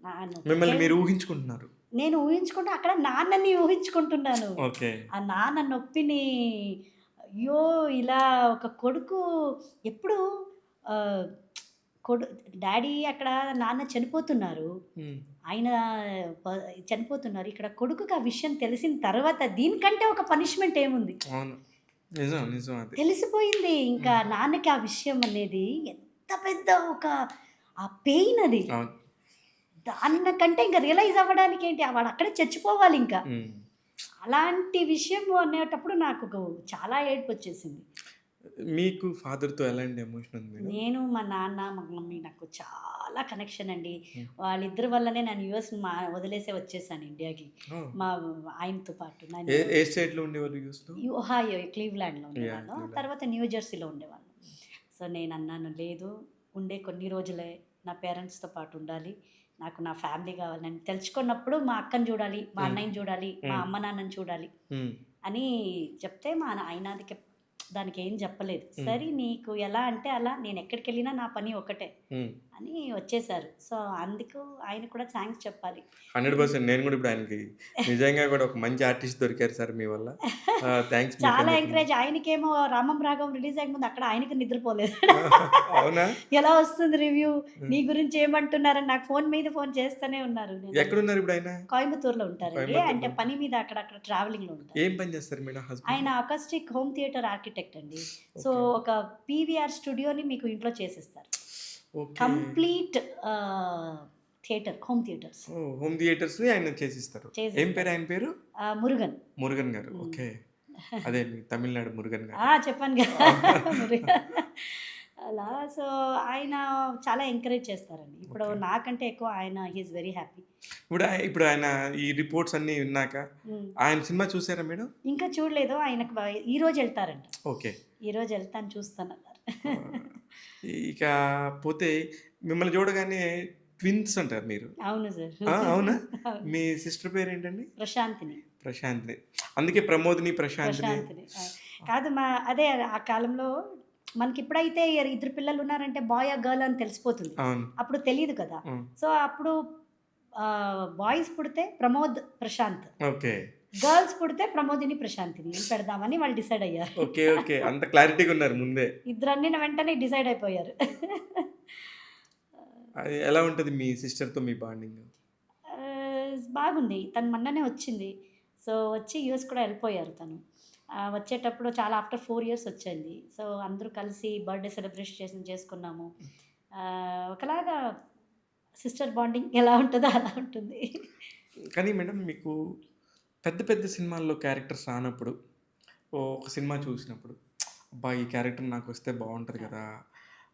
మిమ్మల్ని నాన్నొక్కటే మీరు ఊహించుకుంటున్నారు. నేను ఊహించుకుంటే అక్కడ నాన్నని ఊహించుకుంటున్నాను. ఓకే. ఆ నాన్న నొప్పిని అయ్యో! ఇలా ఒక కొడుకు ఎప్పుడు ఆహ్, కొడు డ్యాడీ అక్కడ నాన్న చనిపోతున్నారు. హ్మ్. ఆయన ప చనిపోతున్నారు. ఇక్కడ కొడుకుకి ఆ విషయం తెలిసిన తర్వాత దీనికంటే ఒక పనిష్మెంట్ ఏముంది? అవును. నిజం. నిజం అది. తెలిసిపోయింది. ఇంకా హ్మ్. నాన్నకి ఆ విషయం అనేది ఎంత పెద్ద ఒక ఆ పెయిన్ అది. అవును. దానికంటే ఇంక రియలైజ్ అవ్వడానికేంటి వాడు అక్కడే చచ్చిపోవాలింక. హ్మ్. అలాంటి విషయము అనేటప్పుడు నాకు చాలా ఏడుపొచ్చేసింది. మీకు ఫాదర్‌తో ఎలాంటి ఎమోషన్ ఉంది మేడం? నేను, మా నాన్న, మా మమ్మీ నాకు చాలా కనెక్షన్ అండి. హ్మ్. వాళ్ళిద్దరి వల్లనే నేను యూఎస్ వదిలేసే వచ్చేసాను ఇండియాకి. ఓహ్! మా ఆయనతో పాటు. ఏ నేను ఏ స్టేట్‌లో ఉండేవాళ్ళు యూఎస్‌లో? ఒహాయో, క్లీవ్‌లాండ్‌లో యాహ్! ఉండేవాళ్ళం. క్లీవ్‌లాండ్. తర్వాత న్యూ జెర్సీలో ఉండేవాళ్ళం. సో, నేనన్నాను, "లేదు, ఉండే కొన్ని రోజులే నా పేరెంట్స్‌తో పాటు ఉండాలి. నాకు నా ఫ్యామిలీ కావాలి. నేను తెలుసుకున్నప్పుడు మా అక్కని చూడాలి, మా హ్మ్. అన్నయ్యని చూడాలి, మా హ్మ్. అమ్మ నాన్నని చూడాలి" హ్మ్. అని చెప్తే ఆయన దానికేం చెప్పలేదు. హ్మ్. సరే నీకు ఎలా అంటే అలా, నేనెక్కడికెళ్ళినా నా పని ఒకటే హ్మ్. అని వచ్చేసారు. సో, అందుకు ఆయనకి కూడా థాంక్స్ చెప్పాలి. 100% నేను గూడా ఇప్పుడు ఆయనకి నిజంగా గూడా ఒక మంచి ఆర్టిస్ట్ దొరికారు సార్ మీ వల్ల. థాంక్స్ చాలా మీకని చెప్పి. ఎంకరేజ్. ఆయనకేమో 'రామం రాఘవం' రిలీజ్ అయ్యకముందు అక్కడ ఆయనకి నిద్రపోలేదు. అవునా? ఎలా వస్తుంది రివ్యూ? హ్మ్. నీ గురించి ఏమంటున్నారని నాకు ఫోన్ మీద ఫోన్ చేస్తూనే ఉన్నారు. ఎక్కడున్నారు ఇప్పుడాయన? కోయంబత్తూర్‌లో ఉంటారండి. అంటే కోయంబత్తూర్‌లో. పని మీద అక్కడక్కడ ట్రావెలింగ్‌లో ఉంటారు. ఏం పని చేస్తారు మేడం హస్బెండ్? ఆయన అకాస్టిక్ హోమ్ థియేటర్ ఆర్కిటెక్ట్ అండి. So, okay. ఒక పీవీఆర్ స్టూడియోని మీకు ఇంట్లో చేసిస్తారు. ఓకే. కంప్లీట్ ఆహ్, హోమ్ థియేటర్స్ ఓహ్! హోమ్ థియేటర్స్‌ని ఆయన చేసిస్తారు. ఏం పేరు చేసిస్తారు. ఆయన పేరు? మురుగన్. మురుగన్ గారు. హ్మ్. ఓకే. అదే మీ తమిళనాడు మురుగన్ గారు. చెప్పాను గదా! మురుగన్. అలా సో, ఆయన చాలా ఎంకరేజ్ చేస్తారండి. ఇప్పుడు ఓకే. నాకంటే ఎక్కువ హి ఈస్ వెరీ హ్యాపీ. ఇప్పుడు ఆయన ఈ రిపోర్ట్స్ అన్నీ విన్నాక హ్మ్. ఆయన సినిమా చూసారా మేడం? ఇంకా చూడలేదు. ఆయనకు ఈరోజు ఎళ్తారంట. ఓకే. ఈరోజు ఎళ్తాను చూస్తానన్నారు. ఆహ్, ఇక పోతే మిమ్మల్ని చూడగానే ట్విన్స్ అంటారు మీరు. అవును సార్. అవునా? అవును. మీ సిస్టర్ పేరేంటండి? ప్రశాంతిని. ప్రశాంత్‌ని. అందుకే ప్రమోదిని, ప్రశాంత్‌ని. ప్రశాంతిని. కాదు అదే ఆ కాలంలో మనకిప్పుడైతే ఇద్దరు పిల్లలున్నారంటే బాయ్, గర్ల్ అని తెలిసిపోతుంది. అవును. అప్పుడు తెలీదు కదా! హ్మ్. సో, అప్పుడు బాయ్స్ పుడితే ప్రమోద్ ప్రశాంత్, ఓకే. గర్ల్స్ పుడితే ప్రమోదిని ప్రశాంతిని అని పెడదామని వాళ్ళు డిసైడ్ అయ్యారు. ఓకే. ఓకే. అంత క్లారిటీగా ఉన్నారు ముందే. ఇద్దరు అన్నిన వెంటనే డిసైడ్ అయిపోయారు. అది ఎలా ఉంటది మీ సిస్టర్‌తో మీ బాండింగ్? బాగుంది. తను మొన్ననే వచ్చింది. సో, వచ్చి యూఎస్ కూడా వెళ్ళిపోయారు తను. వచ్చేటప్పుడు చాలా ఆఫ్టర్ 4 ఇయర్స్ వచ్చింది. సో, అందరూ కలిసి బర్త్‌డే సెలబ్రేషన్ చేసుకున్నాము. ఒకలాగా సిస్టర్ బాండింగ్ ఎలా ఉంటదో అలా ఉంటుంది. కానీ మేడం మీకు పెద్ద పెద్ద సినిమాల్లో క్యారెక్టర్స్ రానప్పుడు ఒక సినిమా చూసినప్పుడు అబ్బా! ఈ క్యారెక్టర్ నాకొస్తే బావుంటది ఆ! కదా!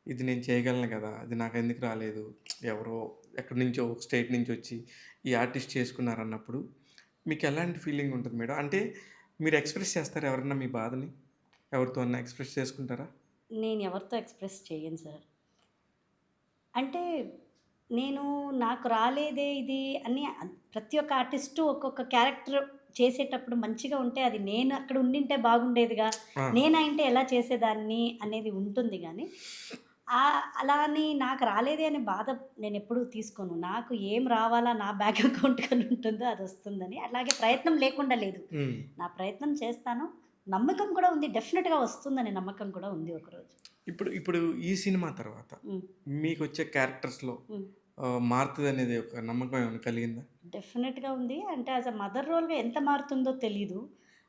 ఇది నేను చేయగలను కదా! ఇది నాకెందుకు రాలేదు? ఎవరో ఎక్కడి నుంచో ఒక స్టేట్ నుంచి వచ్చి ఈ ఆర్టిస్ట్ చేసుకున్నారన్నప్పుడు మీకు ఎలాంటి ఫీలింగ్ ఉంటది మేడం? అంటే మీరు ఎక్స్‌ప్రెస్ చేస్తారా ఎవరన్నా మీ బాధని? ఎవరితో అన్నా ఎక్స్‌ప్రెస్ చేసుకుంటారా? నేను ఎవరితో ఎక్స్‌ప్రెస్ చేయను సార్. అంటే నేను నాకు రాలేదే ఇది అని ప్రతి ఒక్క ఆర్టిస్టు ఒక్కొక్క క్యారెక్టర్ చేసేటప్పుడు మంచిగా ఉంటే అది నేను అక్కడ ఉండింటే బాగుండేదిగా, ఆ! నేనైంటే ఎలా చేసేదాన్ని అనేది ఉంటుంది గానీ, అలా అని నాకు రాలేదే అనే బాధ నేనెప్పుడూ తీసుకోను. నాకు ఏం రావాలా నా బ్యాంక్ అకౌంట్ అని ఉంటుందో అదొస్తుందని. అలాగే ప్రయత్నం లేకుండా లేదు. హ్మ్. నా ప్రయత్నం చేస్తాను. నమ్మకం కూడా ఉంది. డెఫినిట్‌గా వస్తుందనే నమ్మకం కూడా ఉంది ఒకరోజు. ఇప్పుడు ఇప్పుడు ఈ సినిమా తర్వాత హ్మ్. మీకొచ్చే క్యారెక్టర్స్‌లో హ్మ్. మారుతదనేది ఒక నమ్మకం ఏమైనా కలిగిందా? డెఫినెట్‌గా ఉంది. అంటే యాస్ ఎ మదర్ రోల్‌గా ఎంత మారుతుందో తెలీదు.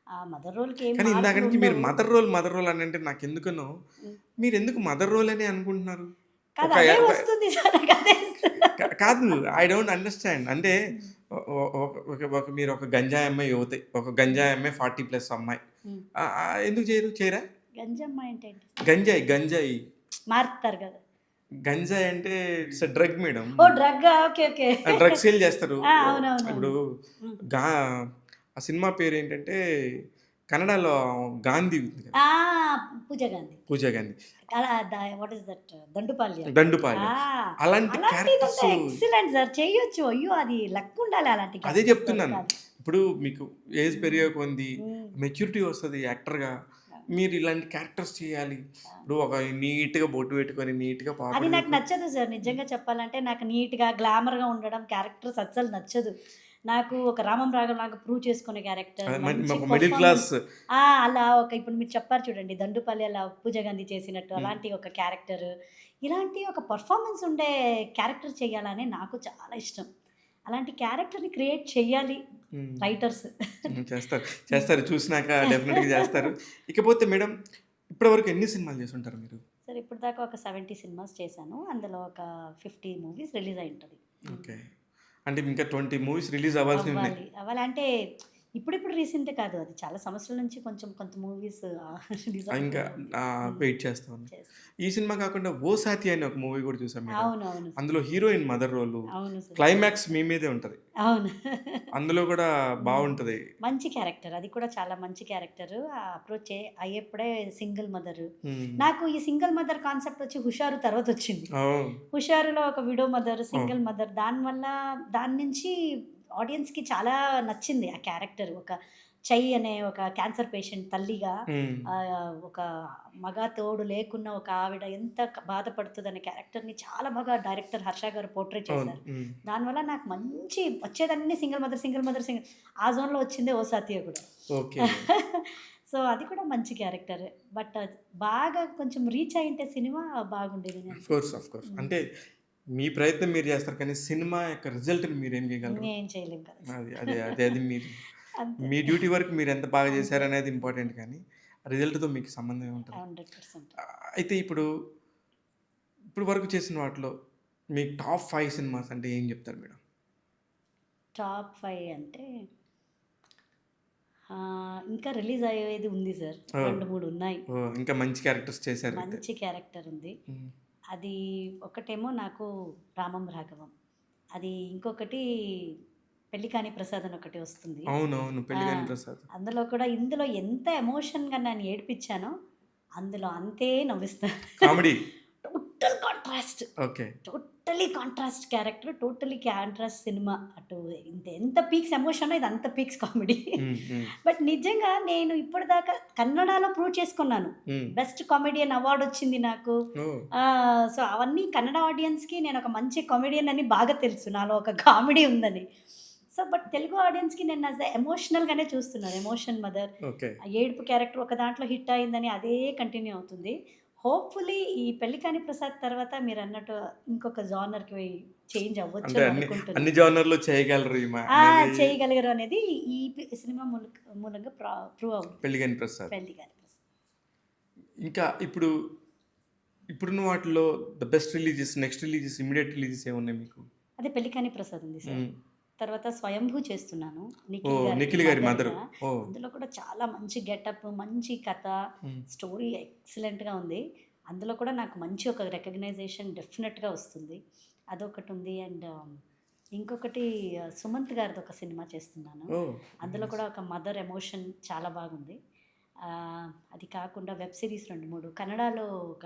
ఆ మదర్ రోల్‌కి ఏం కానీ ఇందాక నుంచి మీరు మార్పులుండవు. మదర్ రోల్ అనంటే నాకెందుకనో హ్మ్. మీరెందుకు మదర్ రోల్ అనే అనుకుంటున్నారు? కాదు ఒక అదే ఒక వస్తుంది సార్. నాకదే ఇస్తున్నారు. కాదు. I don't understand. అంటే హ్మ్. ఒ ఒ ఒక ఒక ఒక మీరొక గంజాయి అమ్మాయి యువతి. ఒక హ్మ్. గంజాయి అమ్మాయి 40+ అమ్మాయి. హ్మ్. ఎందుకు చేయరు? చేయరా? గంజమ్మ అంటే ఏంటి? గంజాయి. మారుతారు గదా! గంజాయి అంటే it's a drug madam. Oh! డ్రగ్గా? ఓకే. ఓకే. డ్రగ్ సేల్ చేస్తారు. ఆ! ఇప్పుడు అవునవునవును. హ్మ్. గా ఆ సినిమా పేరేంటంటే కన్నడలో గాంధీ ఉంది కదా! ఆ! పూజ గాంధీ. 'పూజా గాంధీ.' అలా వాట్ ఈస్ దట్ దండుపాల్య. ఆ! 'దండుపాలెం.' అలాంటి అలాంటిదుంటే క్యారెక్టర్స్ ఎక్సలెంట్ సార్. చెయ్యొచ్చు. అయ్యో! అది లక్కుండాలి అలాంటి అదే క్యారెక్టర్స్ చెప్తున్నాను. దొరకాలి. ఇప్పుడు మీకు ఏజ్ హ్మ్. పెరిగే కొద్దీ హ్మ్. మెచ్యూరిటీ వస్తది యాక్టర్‌గా. ఆ! మీరు ఇలాంటి క్యారెక్టర్స్ చేయాలి. ఆ! ఇప్పుడు ఒక నీట్‌గా బొట్టు పెట్టుకొని, నీట్‌గా అది పాపిడి నాకు పెట్టుకొని నచ్చదు సార్. నిజంగా చెప్పాలంటే నాకు నీట్‌గా, గ్లామర్‌గా ఉండడం క్యారెక్టర్స్ అస్సలు నచ్చదు. నాకు ఒక రామం రాగం లాగా ప్రూవ్ చేసుకునే క్యారెక్టర్, అదే మంచి ఒక మిడిల్ క్లాస్ పెర్ఫార్మన్స్. అలా ఒక ఇప్పుడు మీరు చెప్పారు చూడండి 'దండుపల్లి' అలా పూజ గాంధీ చేసినట్టు హ్మ్. అలాంటి ఒక క్యారెక్టర్. ఇలాంటి ఒక పెర్ఫార్మన్స్ ఉండే క్యారెక్టర్ చేయాలని నాకు చాలా ఇష్టం. అలాంటి క్యారెక్టర్‌ని క్రియేట్ చెయ్యాలి హ్మ్. రైటర్స్. హ్మ్. చేస్తారు. హ్మ్. చేస్తారు. చూసినాక డెఫినిట్‌గా చేస్తారు. ఇకపోతే మేడం ఇప్పటివరకు ఎన్ని సినిమాలు చేసుంటారు మీరు? సరే ఇప్పటిదాకా ఒక 70 సినిమాస్ చేశాను. అందులో ఒక 50 మూవీస్ రిలీజ్ అయ్యి ఉంటది. హ్మ్. ఓకే. అంటే ఇంకా 20 మూవీస్ రిలీజ్ అవ్వాల్సినున్నాయి. అవ్వాలి. అంటే ఇప్పుడిప్పుడు రీసెంట్ కాదు. అది చాలా సంవత్సరాల నుంచి కొంచెం కొంత మూవీస్ రిలీజ్ అవుతూ ఇంకా హ్మ్. వెయిట్ చేస్తా ఉన్నా. చేస్తున్నా. ఈ సినిమా కాకుండా 'ఓ సాతి' అనే ఒక మూవీ కూడా చూసాం మేడం. అవునవును. అందులో హీరోయిన్ మదర్ రోలు. అవును సార్. క్లైమాక్స్ మీ మీదే ఉంటది. అవును. అందులో కూడా హ్మ్. బావుంటది. మంచి క్యారెక్టర్. అది కూడా చాలా మంచి క్యారెక్టరు. అప్రోచ్ అయ్యేప్పుడే సింగిల్ మదరు. హ్మ్. నాకు ఈ సింగిల్ మదర్ కాన్సెప్ట్ వచ్చి 'హుషారు' తర్వాతొచ్చింది. అవును. 'హుషారులో' ఒక విడో మదర్, అవును. సింగిల్ మదర్ దానివల్ల దాని నుంచి ఆడియన్స్‌కి చాలా నచ్చింది ఆ క్యారెక్టర్. ఒక 'చై' అనే ఒక క్యాన్సర్ పేషెంట్ తల్లిగా హ్మ్. ఒక మగ తోడు లేకున్న ఒక ఆవిడ ఎంత బాధపడుతదనే క్యారెక్టర్‌ని చాలా బాగా డైరెక్టర్ 'హర్ష' గారు పోర్ట్రే అవును. చేశారు. హ్మ్. దానివల్ల నాకు మంచి వచ్చేదన్నీ సింగిల్ మదర్, సింగిల్ మదర్, ఆ జోన్‌లో వచ్చిందే 'ఓ సాతియ' కూడా. ఓకే. సో, అది కూడా మంచి క్యారెక్టరే. బట్ బాగా కొంచెం రీచ్ అయ్యుంటే సినిమా బాగుండేదని అనిపిస్తుంది. Of course. హ్మ్. అంటే మీ ప్రయత్నం మీరు చేస్తారు కానీ సినిమా యొక్క రిజల్ట్‌ని మీరేం చేయగలరు? ఏం చేయలేం కదా! అది మీరు అంతే. మీ డ్యూటీ వర్క్ మీరు ఎంత బాగా అంతే. చేశారనేది ఇంపార్టెంట్ కానీ, రిజల్ట్‌తో మీకు సంబంధం ఏముంటది? 100%. అయితే ఇప్పుడు వరకు చేసిన వాటిలో మీకు టాప్ 5 సినిమాస్ అంటే ఏం చెప్తారు మేడం? టాప్ 5 అంటే ఇంకా రిలీజ్ అయ్యేది ఉంది సార్. ఓహ్! 2, 3 ఉన్నాయి. ఓహ్! ఇంకా మంచి క్యారెక్టర్స్ చేశారైతే. మంచి క్యారెక్టర్ ఉంది. హ్మ్. అది ఒకటేమో నాకు 'రామం రాఘవం'. అది ఇంకొకటి 'పెళ్లికాని ప్రసాద్' అని ఒకటి వస్తుంది. అవునవును. ఆ! 'పెళ్లిగాని ప్రసాద్.' అందులో కూడా ఇందులో ఎంత ఎమోషన్‌గా నన్ను అందులో అంతే నవ్విస్తా. Comedy. Total contrast. Okay. Totally contrast character, totally contrast cinema. అటు ఎంత పీక్స్ ఎమోషనో ఇది అంత పీక్స్ కామెడీ. హ్మ్. హ్మ్. బట్ నిజంగా నేను ఇప్పటిదాకా కన్నడలో ప్రూవ్ చేసుకున్నాను. హ్మ్. బెస్ట్ కామెడియన్ అవార్డ్ వచ్చింది నాకు. ఓహ్! సో, అవన్నీ కన్నడ ఆడియన్స్‌కి నేను ఒక మంచి కామెడియన్ అని బాగా తెలుసు. నాలో ఒక కామెడీ ఉందని. సో, బట్ తెలుగు ఆడియన్స్‌కి నేను యాస్ ఎ ఎమోషనల్‌గానే చూస్తున్నాను. Emotion mother. ఓకే. ఆ ఏడుపు క్యారెక్టర్ ఒక దాంట్లో హిట్ అయిందని అదే కంటిన్యూ అవుతుంది. హోప్‌ఫుల్లీ ఈ 'పెళ్లికాని ప్రసాద్' తర్వాత మీరన్నట్టు ఇంకొక జోనర్‌కి చేంజ్ అంటే అవ్వచ్చని అన్ని అనుకుంటున్నాను. జోనర్‌లో చేయగలరు ఈమె ఆ! అనేది చేయగలిగారు అనేది ఈ సినిమా మూలంగా ప్రూవ్ అవుతుంది. 'పెళ్లిగాని ప్రసాద్.' 'పెళ్లికాని ప్రసాద్.' ఇంకా ఇప్పుడున్న వాటిలో the best releases, next releases, immediate releases ఏమున్నాయి మీకు? అదే 'పెళ్లికాని ప్రసాద్' ఉంది సార్. హ్మ్. తర్వాత 'స్వయంభూ' చేస్తున్నాను. ఓహ్! నిఖిల్ గారి మదరు. మదర్‌గా. ఓహ్! అందులో కూడా చాలా మంచి గెటప్, మంచి కథ, హ్మ్. స్టోరీ ఎక్సలెంట్‌గా ఉంది. అందులో కూడా నాకు మంచి ఒక రికగ్నైజేషన్ డెఫినెట్‌గా వస్తుంది. అదొకటుంది. అండ్ ఇంకొకటి సుమంత్ గారిది ఒక సినిమా చేస్తున్నాను. ఓహ్! అందులో కూడా ఒక మదర్ ఎమోషన్ చాలా బాగుంది. అది కాకుండా వెబ్ సిరీస్ 2, 3 కన్నడలో ఒక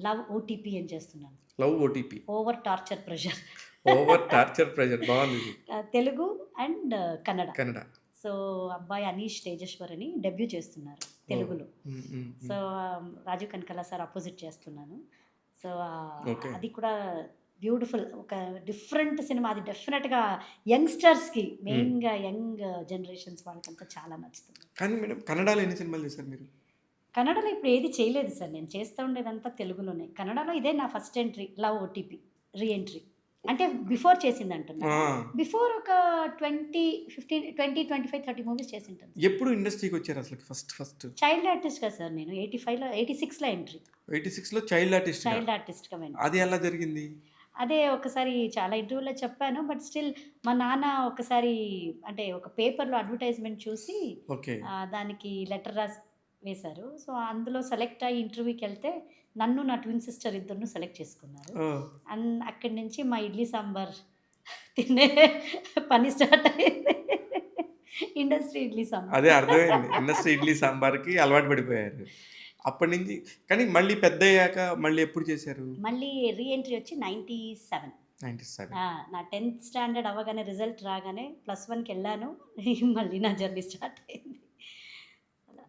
లవ్ ఓటీపీ అని చేస్తున్నాను. Love OTP. Over torture pressure. Over torture pressure బావుందిది. తెలుగు అండ్ కన్నడ. కన్నడ. సో, అబ్బాయి అనీష్ తేజేశ్వర్ అని డెబ్యూ చేస్తున్నారు ఓహ్! తెలుగులో. హ్మ్. హ్మ్. సో, హ్మ్. రాజీవ్ కనకాల సార్ అపోజిట్ చేస్తున్నాను. So, okay. అది కూడా బ్యూటిఫుల్. ఒక డిఫరెంట్ సినిమా. అది డెఫినెట్‌గా యంగ్‌స్టర్స్‌కి హ్మ్. మెయిన్‌గా యంగ్ జనరేషన్స్ వాళ్ళకంతా చాలా నచ్చుతుంది. కానీ మేడం కన్నడలో ఎన్ని సినిమాలు చేశారు మీరు? కన్నడలో ఇప్పుడు ఏది చేయలేదు సార్. నేను చేస్తూ ఉండేదంతా తెలుగులోనే. కన్నడలో ఇదే నా first entry. Love OTP re entry. అంటే బిఫోర్ చేసిందంటున్నారా? ఆ! బిఫోర్ ఒక 20, 15, 20, 25, 30 మూవీస్ చేసుంటాను. ఎప్పుడు ఇండస్ట్రీకొచ్చారు అసలకి ఫస్ట్? చైల్డ్ ఆర్టిస్ట్‌గా సార్ నేను 85లో 86లో ఎంట్రీ. 86లో చైల్డ్ ఆర్టిస్ట్‌గా. చైల్డ్ ఆర్టిస్ట్‌గా ఎంట్రీ అది ఎలా చేశాను. జరిగింది? అదే ఒకసారి చాలా ఇంటర్వ్యూలో చెప్పాను. బట్ స్టిల్ మా నాన్న ఒకసారి అంటే ఒక పేపర్‌లో అడ్వర్టైజ్‌మెంట్ చూసి ఓకే. దానికి లెటర్ రాసి వేశారు. సో, అందులో సెలెక్ట్ అయ్యి ఇంటర్వ్యూకెళ్తే నన్ను, నా ట్విన్ సిస్టర్ ఇద్దరిని సెలెక్ట్ చేసుకున్నారు. ఓహ్! అక్కడి నుంచి మా ఇడ్లీ సాంబార్ తినే పని స్టార్ట్ అయింది. ఇండస్ట్రీ ఇడ్లీ సాంబార్. అదే అర్థమైంది. ఇండస్ట్రీ ఇడ్లీ సాంబార్‌కి అలవాటు పడిపోయారు. అప్పటినుంచి కానీ మళ్ళీ పెద్దయ్యాక మళ్ళీ ఎప్పుడు చేశారు? మళ్ళీ రీ ఎంట్రీ వచ్చి 97. 97. నా 10థ్ స్టాండర్డ్ అవ్వగానే రిజల్ట్ రాగానే +1కెళ్ళాను. మళ్ళీ నా జర్నీ స్టార్ట్ అయింది. అలా.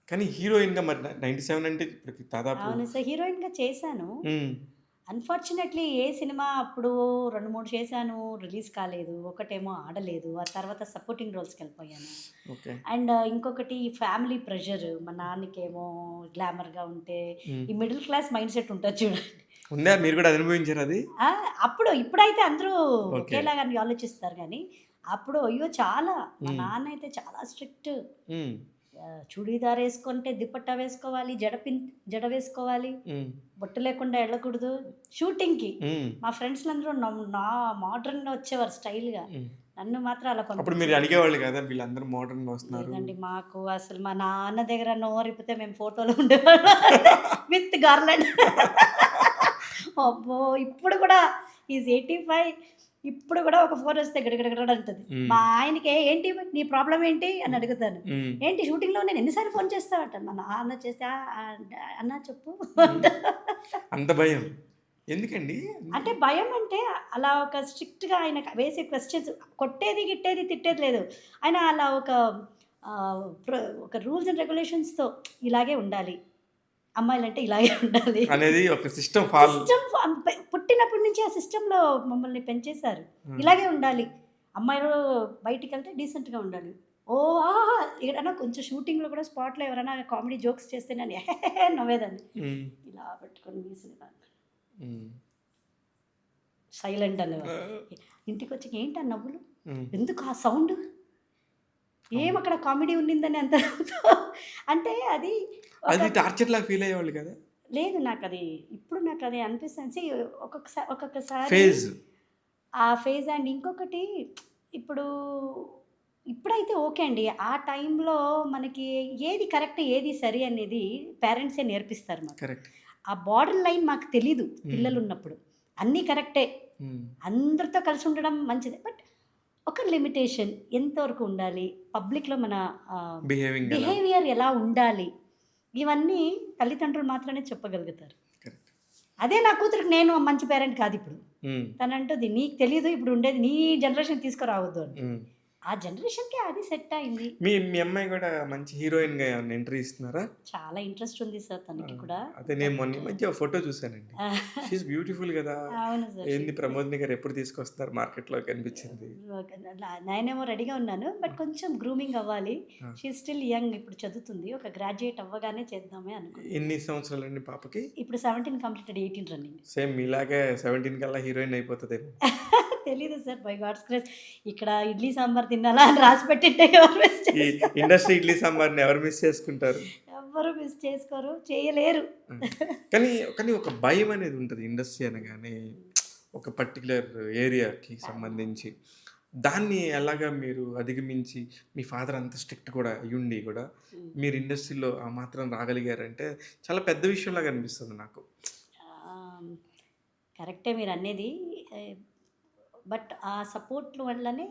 కానీ హీరోయిన్‌గా మరి 97 అంటే ఇప్పటికి దాదాపు అవును సార్. హీరోయిన్‌గా చేశాను. హ్మ్. అన్‌ఫార్చునేట్‌లీ ఏ సినిమా అప్పుడు 2, 3 చేశాను. రిలీజ్ కాలేదు. ఒకటేమో ఆడలేదు. ఆ తర్వాత సపోర్టింగ్ రోల్స్‌కెళ్ళిపోయాను. ఓకే. అండ్ ఇంకొకటి ఫ్యామిలీ ప్రెషర్. మా నాన్నకేమో గ్లామర్‌గా ఉంటే, హ్మ్. ఈ మిడిల్ క్లాస్ మైండ్ సెట్ ఉంటది చూడండి. ఉందా? మీరు కూడా అనుభవించారా అది? ఆ! ఇప్పుడైతే అందరూ ఓకే. ఒకేలాగా ఆలోచిస్తారు గానీ, అప్పుడు అయ్యో! చాలా. మా హ్మ్. నాన్నయితే చాలా స్ట్రిక్ట్. హ్మ్. చూడీదార్ ఏసుకుంటే దుపట్టా వేసుకోవాలి, జడ వేసుకోవాలి, హ్మ్. బొట్టు లేకుండా ఎళ్ళకూడదు. షూటింగ్‌కి హ్మ్. మా ఫ్రెండ్స్‌లందరూ నా మోడర్న్‌గా వచ్చేవారు స్టైల్‌గా. హ్మ్. నన్ను మాత్రం అలా అప్పుడు మీరు పంపించేవారు. అడిగేవాళ్ళు కదా! వీళ్ళందరూ మోడర్న్‌గా వస్తున్నారు. లేదండి. మాకు అసలు మా నాన్న దగ్గర నోరిప్పితే మేము ఫోటోలో ఉండేవాళ్ళం. With garland. అబ్బో! ఇప్పుడు కూడా ఈజ్ 85. ఇప్పుడు కూడా ఒక ఫోనొస్తే గడగడగడ అంటది. హ్మ్. మా ఆయనకి ఏంటి నీ ప్రాబ్లమ్ ఏంటి అని అడుగుతాను. హ్మ్. ఏంటి షూటింగ్‌లో నేను ఎన్ని సార్లు ఫోన్ చేస్తావు అంటాను. మా నాన్న చేస్తే అన్నా చెప్పు. హ్మ్. అంత భయం. ఎందుకండి? అంటే భయం అంటే అలా ఒక స్ట్రిక్ట్‌గా ఆయన వేసే క్వెషన్స్ కొట్టేది, గిట్టేది, తిట్టేది లేదు. ఆయన అలా ఒక ఆహ్, ప్ర ఒక రూల్స్ అండ్ రెగ్యులేషన్స్‌తో ఇలాగే ఉండాలి. అమ్మాయిలంటే ఇలాగే ఉండాలి. అనేది ఒక సిస్టమ్ సిస్టమ్ పుట్టినప్పటి నుంచి ఆ సిస్టమ్‌లో మమ్మల్ని పెంచేశారు. హ్మ్. ఇలాగే ఉండాలి. అమ్మాయిలు బయటికెళ్తే డీసెంట్‌గా ఉండాలి. ఓహ్! ఆహాహా! ఏడన్నా కొంచెం షూటింగ్‌లో కూడా స్పాట్‌లో ఎవరైనా కామెడీ జోక్స్ చేస్తే నేను ఎహెహెహే నవ్వేదాన్ని. హ్మ్. ఇలా పెట్టుకొని గీసినేదాన్ని. హ్మ్. సైలెంట్ అనేవారు. ఆహ్, ఇంటికొచ్చి ఏంటి ఆ నవ్వులు? హ్మ్. ఎందుకు ఆ సౌండు? అవును. ఏమక్కడ కామెడీ ఉండిందని అంత అంటే అది ఒక అది టార్చర్‌లాగా ఫీల్ అయ్యేవాళ్ళు కదా! లేదు నాకది ఇప్పుడు నాకది అనిపిస్తుంది. ఒక్కొక్కసారి ఫేజ్. ఆ ఫేజ్ అండ్ ఇంకొకటి ఇప్పుడు ఇప్పుడైతే ఓకే అండి. ఆ టైంలో మనకి ఏది కరెక్ట్, ఏది సరి అనేది పేరెంట్సే నేర్పిస్తారు మాకు. కరెక్ట్. ఆ బోర్డర్ లైన్ మాకు తెలీదు హ్మ్. పిల్లలున్నప్పుడు. అన్నీ కరెక్టే. హ్మ్. అందరితో కలిసి ఉండడం మంచిదే. బట్ ఒక లిమిటేషన్ ఎంతవరకు ఉండాలి? పబ్లిక్‌లో మన బిహేవింగ్ ఎలా? బిహేవియర్ ఎలా ఉండాలి? ఇవన్నీ తల్లిదండ్రులు మాత్రమే చెప్పగలుగుతారు. కరెక్ట్. అదే నా కూతురికి నేను మంచి పేరెంట్ కాదు ఇప్పుడు. హ్మ్. తనంటుంది నీకు తెలీదు ఇప్పుడు ఉండేది నీ జనరేషన్ తీసుకురావద్దు అంటుంది. హ్మ్. ఆ జనరేషన్‌కి అది సెట్ అయింది. మీ అమ్మాయి గూడా మంచి హీరోయిన్‌గా ఏమన్నా ఎంట్రీ ఇస్తున్నారా? చాలా ఇంట్రెస్ట్ ఉంది సార్ ఆ! తనకి కూడా. అదే నేను మొన్న బట్ ఈ మధ్య ఒక ఫోటో చూసానండి. షీ ఈస్ బ్యూటిఫుల్ గదా! అవును సార్. ఏంది ప్రమోదిని గారు ఎప్పుడు తీసుకొస్తున్నారు మార్కెట్‌లోకి అనిపించింది. ఓకే. నేనేమో రెడీగా ఉన్నాను. బట్ కొంచెం గ్రూమింగ్ అవ్వాలి. ఆ! షీ ఈస్ స్టిల్ యంగ్ ఇప్పుడు చదువుతుంది. ఒక గ్రాడ్యుయేట్ అవ్వగానే చేద్దామే అనుకుంటున్నాను. ఎన్ని సంవత్సరాలండి పాపకి? ఇప్పుడు 17 కంప్లీటెడ్ 18 రన్నింగ్. సేమ్ మీలాగే 17 కల్లా హీరోయిన్ అయిపోతదేమో. తెలీదు సార్ బై గాడ్స్ గ్రేస్. ఇక్కడ ఇడ్లీ సాంబార్ తినాలా అని రాసి పెట్టింటే ఎవరు మిస్ ఈ చేస్తారు? ఇండస్ట్రీ ఇడ్లీ సాంబార్‌ని ఎవరు మిస్ చేసుకుంటారు? ఎవ్వరు మిస్ చేసుకోరు. చేయలేరు. ఆ! కానీ కానీ ఒక భయం అనేది ఉంటది ఇండస్ట్రీ అనగానే. ఒక పర్టిక్యులర్ ఏరియాకి సంబంధించి. దాన్ని ఎలాగా మీరు అధిగమించి మీ ఫాదర్ అంత స్ట్రిక్ట్ కూడా అయ్యుండి గూడా హ్మ్. మీరు ఇండస్ట్రీలో ఆ మాత్రం రాగలిగారంటే చాలా పెద్ద విషయంలాగా అనిపిస్తుంది నాకు. ఆహ్, కరెక్టే మీరనేది. ఆహ్, బట్ ఆ సపోర్ట్ వల్లనే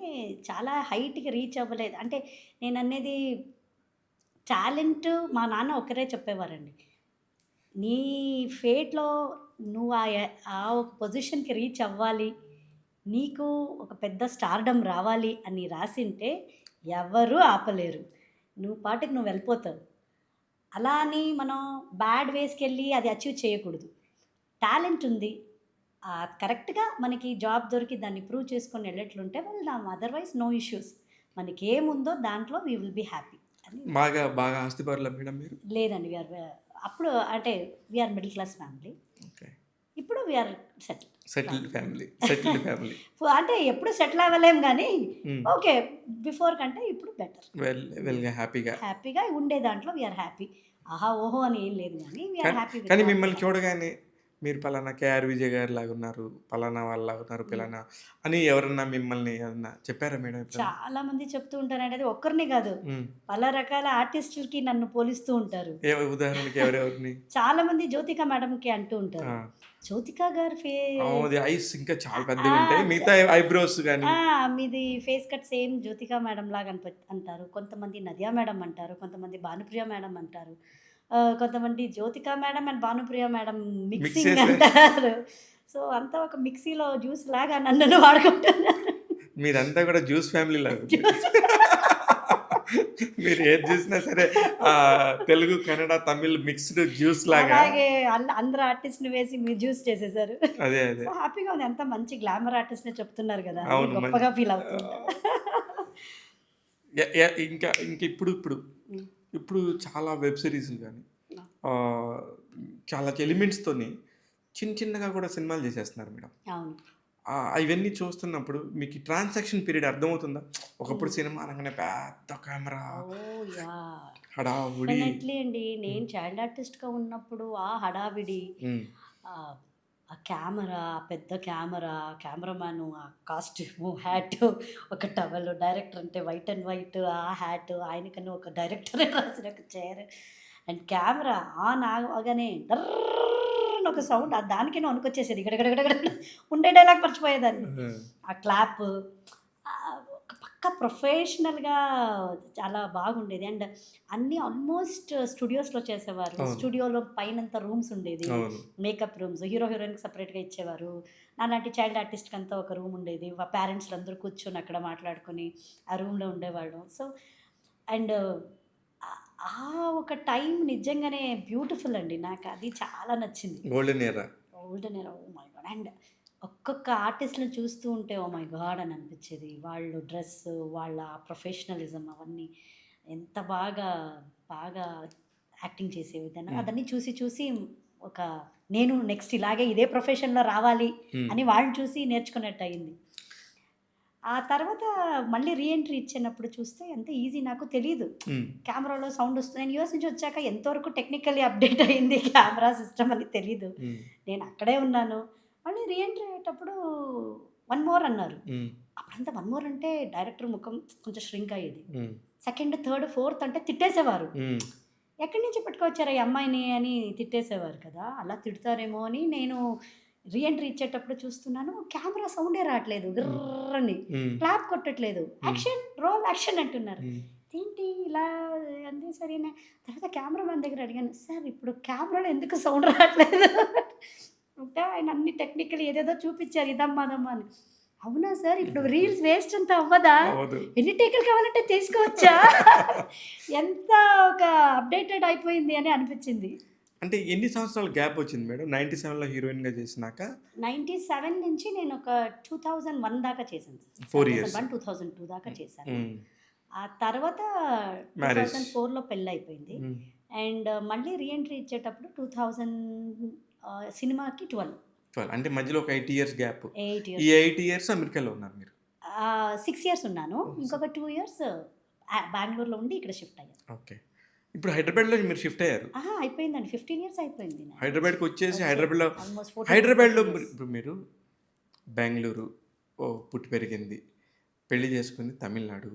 చాలా హైట్‌కి రీచ్ అవ్వలేదు. అంటే నేననేది టాలెంట్ మా నాన్న ఒకరే చెప్పేవారండి. నీ ఫేట్‌లో నువ్వు ఆ ఒక పొజిషన్‌కి రీచ్ అవ్వాలి. నీకు ఒక పెద్ద స్టార్‌డమ్ రావాలి అని రాసింటే ఎవరు ఆపలేరు. నువ్వు పాటికి నువ్వు వెళ్ళిపోతావు. అలా అని మనం బ్యాడ్ వేస్‌కెళ్ళి అది అచీవ్ చేయకూడదు. టాలెంట్ ఉంది. కరెక్ట్‌గా మనకి జాబ్ దొరికి దాన్ని ప్రూవ్ చేసుకొని ఎళ్ళేట్లుంటే వెళ్దాం. Otherwise no issues. మనకేముందో దాంట్లో వి విల్ బి హ్యాపీ అని. బాగా బాగా ఆస్తిపరులా మేడం మీరు? లేదండి. అప్పుడు అంటే we are middle class family. Okay. ఇప్పుడు we are settled settled family. Family. Settled family. అంటే ఎప్పుడు సెటిల్ అవ్వలేం గానీ, హ్మ్. ఓకే. బిఫోర్ కంటే ఇప్పుడు బెటర్. వెల్‌గా హ్యాపీగా. హ్యాపీగా ఉండే దాంట్లో వి ఆర్ హ్యాపీ. ఆహా! ఓహో! అని ఏం లేదు గానీ వి ఆర్ కానీ హ్యాపీ విత్ కానీ వాట్ వి మిమ్మల్ని హావ్. చూడగానే మీరు పలానా 'కేఆర్ విజయ్' గారిలాగున్నారు, పలానా వాళ్ళలాగున్నారు, హ్మ్. పిలానా అని ఎవరన్నా మిమ్మల్ని ఏమన్నా చెప్పారా మేడం ఎప్పుడన్నా? చాలా మంది చెప్తూ ఉంటారండి. అది ఒక్కరిని గాదు. హ్మ్. పలు రకాల ఆర్టిస్టులకి నన్ను పోలుస్తూ ఉంటారు. ఉదాహరణకి ఎవరెవరిని? చాలామంది జ్యోతిక మేడంకి అంటూ ఆ! ఉంటారు. జ్యోతిక గారి అవును. ఐస్ ఇంకా చాలా ఆ! పెద్దగుంటాయి. చ మిగతా ఐబ్రోస్ గాని ఆ! మీది face cut same Jyothika madam లాగా అంటారు. కొంతమంది నదియా మేడం అంటారు. కొంతమంది భానుప్రియ మేడం అంటారు. కొంతమంది Jyothika madam and Bhanupriya madam mix mixing చేస్తే అంటారు. సో, అంతా ఒక మిక్సీలో జ్యూస్ లాగా నన్ను వాడుకుంటున్నారు. మీరంతా కూడా జ్యూస్ ఫ్యామిలీ లాగుంది. జ్యూస్ మీరు ఏది చూసినా సరే తెలుగు, కన్నడ, తమిళ్ మిక్స్‌డ్ జ్యూస్ లాగా. అలాగే అందరు ఆర్టిస్ట్‌ని వేసి మీరు జ్యూస్ చేసేసారు. అదే. సో, హ్యాపీగా ఉంది. అంతా మంచి గ్లామర్ ఆర్టిస్ట్‌నే చెప్తున్నారు గదా! అని అవును. గొప్పగా ఫీల్ అవుతూ ఉంటా. ఆహ్, ఇంకా ఇప్పుడు హ్మ్. ఇప్పుడు చాలా వెబ్ సీరీస్‌లు గాని ఆ! ఆహ్, చాలా ఎలిమెంట్స్‌తోని చిన్నగా కూడా సినిమాలు చేసేస్తున్నారు మేడం. అవును. ఇవన్నీ చూస్తున్నప్పుడు మీకు ట్రాన్సాక్షన్ పీరియడ్ అర్థమవుతుందా? ఒకప్పుడు హ్మ్. సినిమా అనగానే పెద్ద కెమెరా, ఓహ్! యాహ్! హడావుడి. డెఫినెట్లీ అండి. హ్మ్. నేను చైల్డ్ ఆర్టిస్ట్‌గా ఉన్నప్పుడు ఆ హడావిడి, హ్మ్. ఆహ్, ఆ కెమెరా, పెద్ద కెమెరా, కెమెరామాను, ఆ కాస్ట్యూము, హ్యాటు, ఒక టవలు, డైరెక్టర్ అంటే వైట్ అండ్ వైట్ ఆ హ్యాటు, ఆయనకన్నా ఒక డైరెక్టరే రాసిన ఒక చైర్ అండ్ కెమెరా ఆన్ అవ్వగానే డర్రని ఒక సౌండ్ దానికేనే వణుకొచ్చేసేది. గడగడగడగడ ఉండే డైలాగ్ మర్చిపోయేదాన్ని. హ్మ్. ఆ క్లాపు ఒక పక్కా ప్రొఫెషనల్‌గా చాలా బాగుండేది. అండ్ అన్నీ ఆల్మోస్ట్ స్టూడియోస్‌లో చేసేవారు. అవును. స్టూడియోలో పైనంతా రూమ్స్ ఉండేది. అవును. Makeup rooms. హీరోయిన్‌కి సెపరేట్‌గా ఇచ్చేవారు. నాలాంటి చైల్డ్ ఆర్టిస్ట్‌కంతా ఒక రూమ్ ఉండేది. పేరెంట్స్ అందరూ కూర్చొని అక్కడ మాట్లాడుకొని ఆ రూమ్‌లో ఉండేవాళ్ళం. సో, అండ్ ఆ ఒక టైం నిజంగానే బ్యూటిఫుల్ అండి. నాకది చాలా నచ్చింది. Golden era. Golden era. Oh my God! And ఒక్కొక్క ఆర్టిస్ట్‌ని చూస్తూ ఉంటే ఓహ్ మై గాడ్! అని అనిపించేది. వాళ్ళు డ్రెస్సు, వాళ్ళ ప్రొఫెషనలిజం అవన్నీ ఎంత బాగా యాక్టింగ్ చేసే విధానం హ్మ్. అదన్నీ చూసి ఒక నేను నెక్స్ట్ ఇలాగే ఇదే ప్రొఫెషన్‌లో రావాలి హ్మ్. అని వాళ్ళని చూసి నేర్చుకున్నట్టు అయింది. ఆ తర్వాత మళ్ళీ రీ ఎంట్రీ ఇచ్చినప్పుడు చూస్తే ఎంత ఈజీ నాకు తెలీదు. హ్మ్. కెమెరాలో సౌండ్ వస్తుంది. నేను యూఎస్ నుంచి వచ్చాక ఎంతవరకు టెక్నికల్లీ అప్‌డేట్ అయింది కెమెరా సిస్టమ్ అని తెలీదు. హ్మ్. నేను అక్కడే ఉన్నాను. మళ్ళీ రీ ఎంట్రీ అయ్యేటప్పుడు వన్ మోర్ అన్నారు. హ్మ్. అప్పుడంతా వన్ మోర్ అంటే డైరెక్టర్ ముఖం కొంచెం ష్రింక్ అయ్యేది. హ్మ్. సెకండ్, థర్డ్, ఫోర్త్ అంటే తిట్టేసేవారు. హ్మ్. ఎక్కడి నుంచి పట్టుకొచ్చారా ఈ అమ్మాయిని అని తిట్టేసేవారు కదా! అలా తిడతారేమో అని నేను రీ ఎంట్రీ ఇచ్చేటప్పుడు చూస్తున్నాను. కెమెరా సౌండే రాట్లేదు. హ్మ్. గిర్రని. హ్మ్. క్లాప్ కొట్టట్లేదు. హ్మ్. యాక్షన్, రోల్ యాక్షన్ అంటున్నారు. హ్మ్. ఇదేంటి ఇలా అంది సరేనే తర్వాత కెమెరామాన్ దగ్గర అడిగాను. సార్ ఇప్పుడు కెమెరాలో ఎందుకు సౌండ్ రాట్లేదు? అంటే ఆయన అన్ని టెక్నికల్ ఏదేదో చూపించారు ఇదమ్మా అదమ్మా అని. అవునా సార్ ఇప్పుడు రీల్స్ వేస్ట్ అంత అవ్వదా? అవ్వదు. ఎన్ని టేకులు కావాలంటే తీసుకోవచ్చా? ఎంత ఒక అప్డేటెడ్ అయిపోయింది అని అనిపించింది. అంటే ఎన్ని సంవత్సరాల గ్యాప్ వచ్చింది మేడం 97లో హీరోయిన్గా చేసినాక? 97 నుంచి నేను ఒక 2001 దాకా చేశాను. 4 years. 2001, 2002 దాకా చేశాను. మ్మ్. ఆ తర్వాత మ్యారేజ్. 2004లో పెళ్ళైపోయింది. మ్మ్. అండ్ మళ్ళీ రీఎంట్రీ ఇచ్చేటప్పుడు 2000 సినిమాకి 12 అంటే మధ్యలో ఒక 8 ఇయర్స్ గ్యాప్. 8 ఈ ఇయర్స్ 8 ఇయర్స్ అమెరికాలో ఉన్నారు మీరు? 6 ఇయర్స్ ఉన్నాను. ఇంకొక 2 ఇయర్స్ బెంగళూరులో ఉండి ఇక్కడ షిఫ్ట్ అయ్యాను. ఓకే. ఇప్పుడు హైదరాబాద్లో మీరు షిఫ్ట్ అయ్యారు. అయిపోయిందండి 15 ఇయర్స్ అయిపోయింది. హైదరాబాద్కి వచ్చేసి హైదరాబాద్లో ఆల్మోస్ట్ హైదరాబాద్లో ఇప్పుడు మీరు బెంగళూరు పుట్టి పెరిగింది, పెళ్లి చేసుకుంది తమిళనాడు,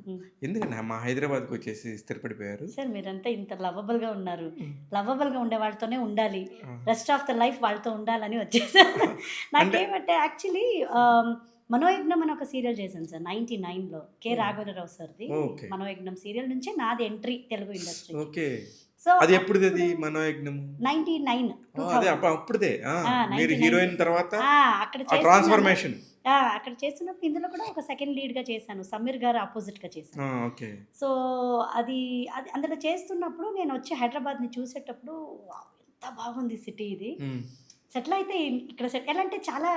ఎందుకంటే మా హైదరాబాద్కి వచ్చేసి స్థిరపడిపోయారు? సార్ మీరంతా ఇంత లవబుల్గా ఉన్నారు. లవబుల్గా ఉండే వాళ్ళతోనే ఉండాలి, రెస్ట్ ఆఫ్ ద లైఫ్ వాళ్ళతో ఉండాలని వచ్చేసాను. నాకేమంటే యాక్చువల్లీ మనోయజ్ఞం అని ఒక సీరియల్ చేశాను sir 99లో, K Raghavendra Rao సార్ది. Okay. మనోయజ్ఞం serial నుంచే నాది entry Telugu industry. Okay. So అది ఎప్పుడుది అది మనోయజ్ఞం? 99 అదే అప్పుడుదే మీరు 99 హీరోయిన్ తర్వాత అక్కడ ట్రాన్స్ఫర్మేషన్. అక్కడ చేస్తున్నప్పుడు ఇందులో కూడా ఒక సెకండ్ లీడ్గా చేశాను, సమీర్ గారు ఆపోజిట్గా చేశాను. ఓకే. సో అది అది అందులో చేస్తున్నప్పుడు నేను వచ్చి హైదరాబాద్ని చూసేటప్పుడు వావ్, ఎంత బాగుంది సిటీ ఇది. సెటిల్ అయితే ఇక్కడ ఎలా అంటే చాలా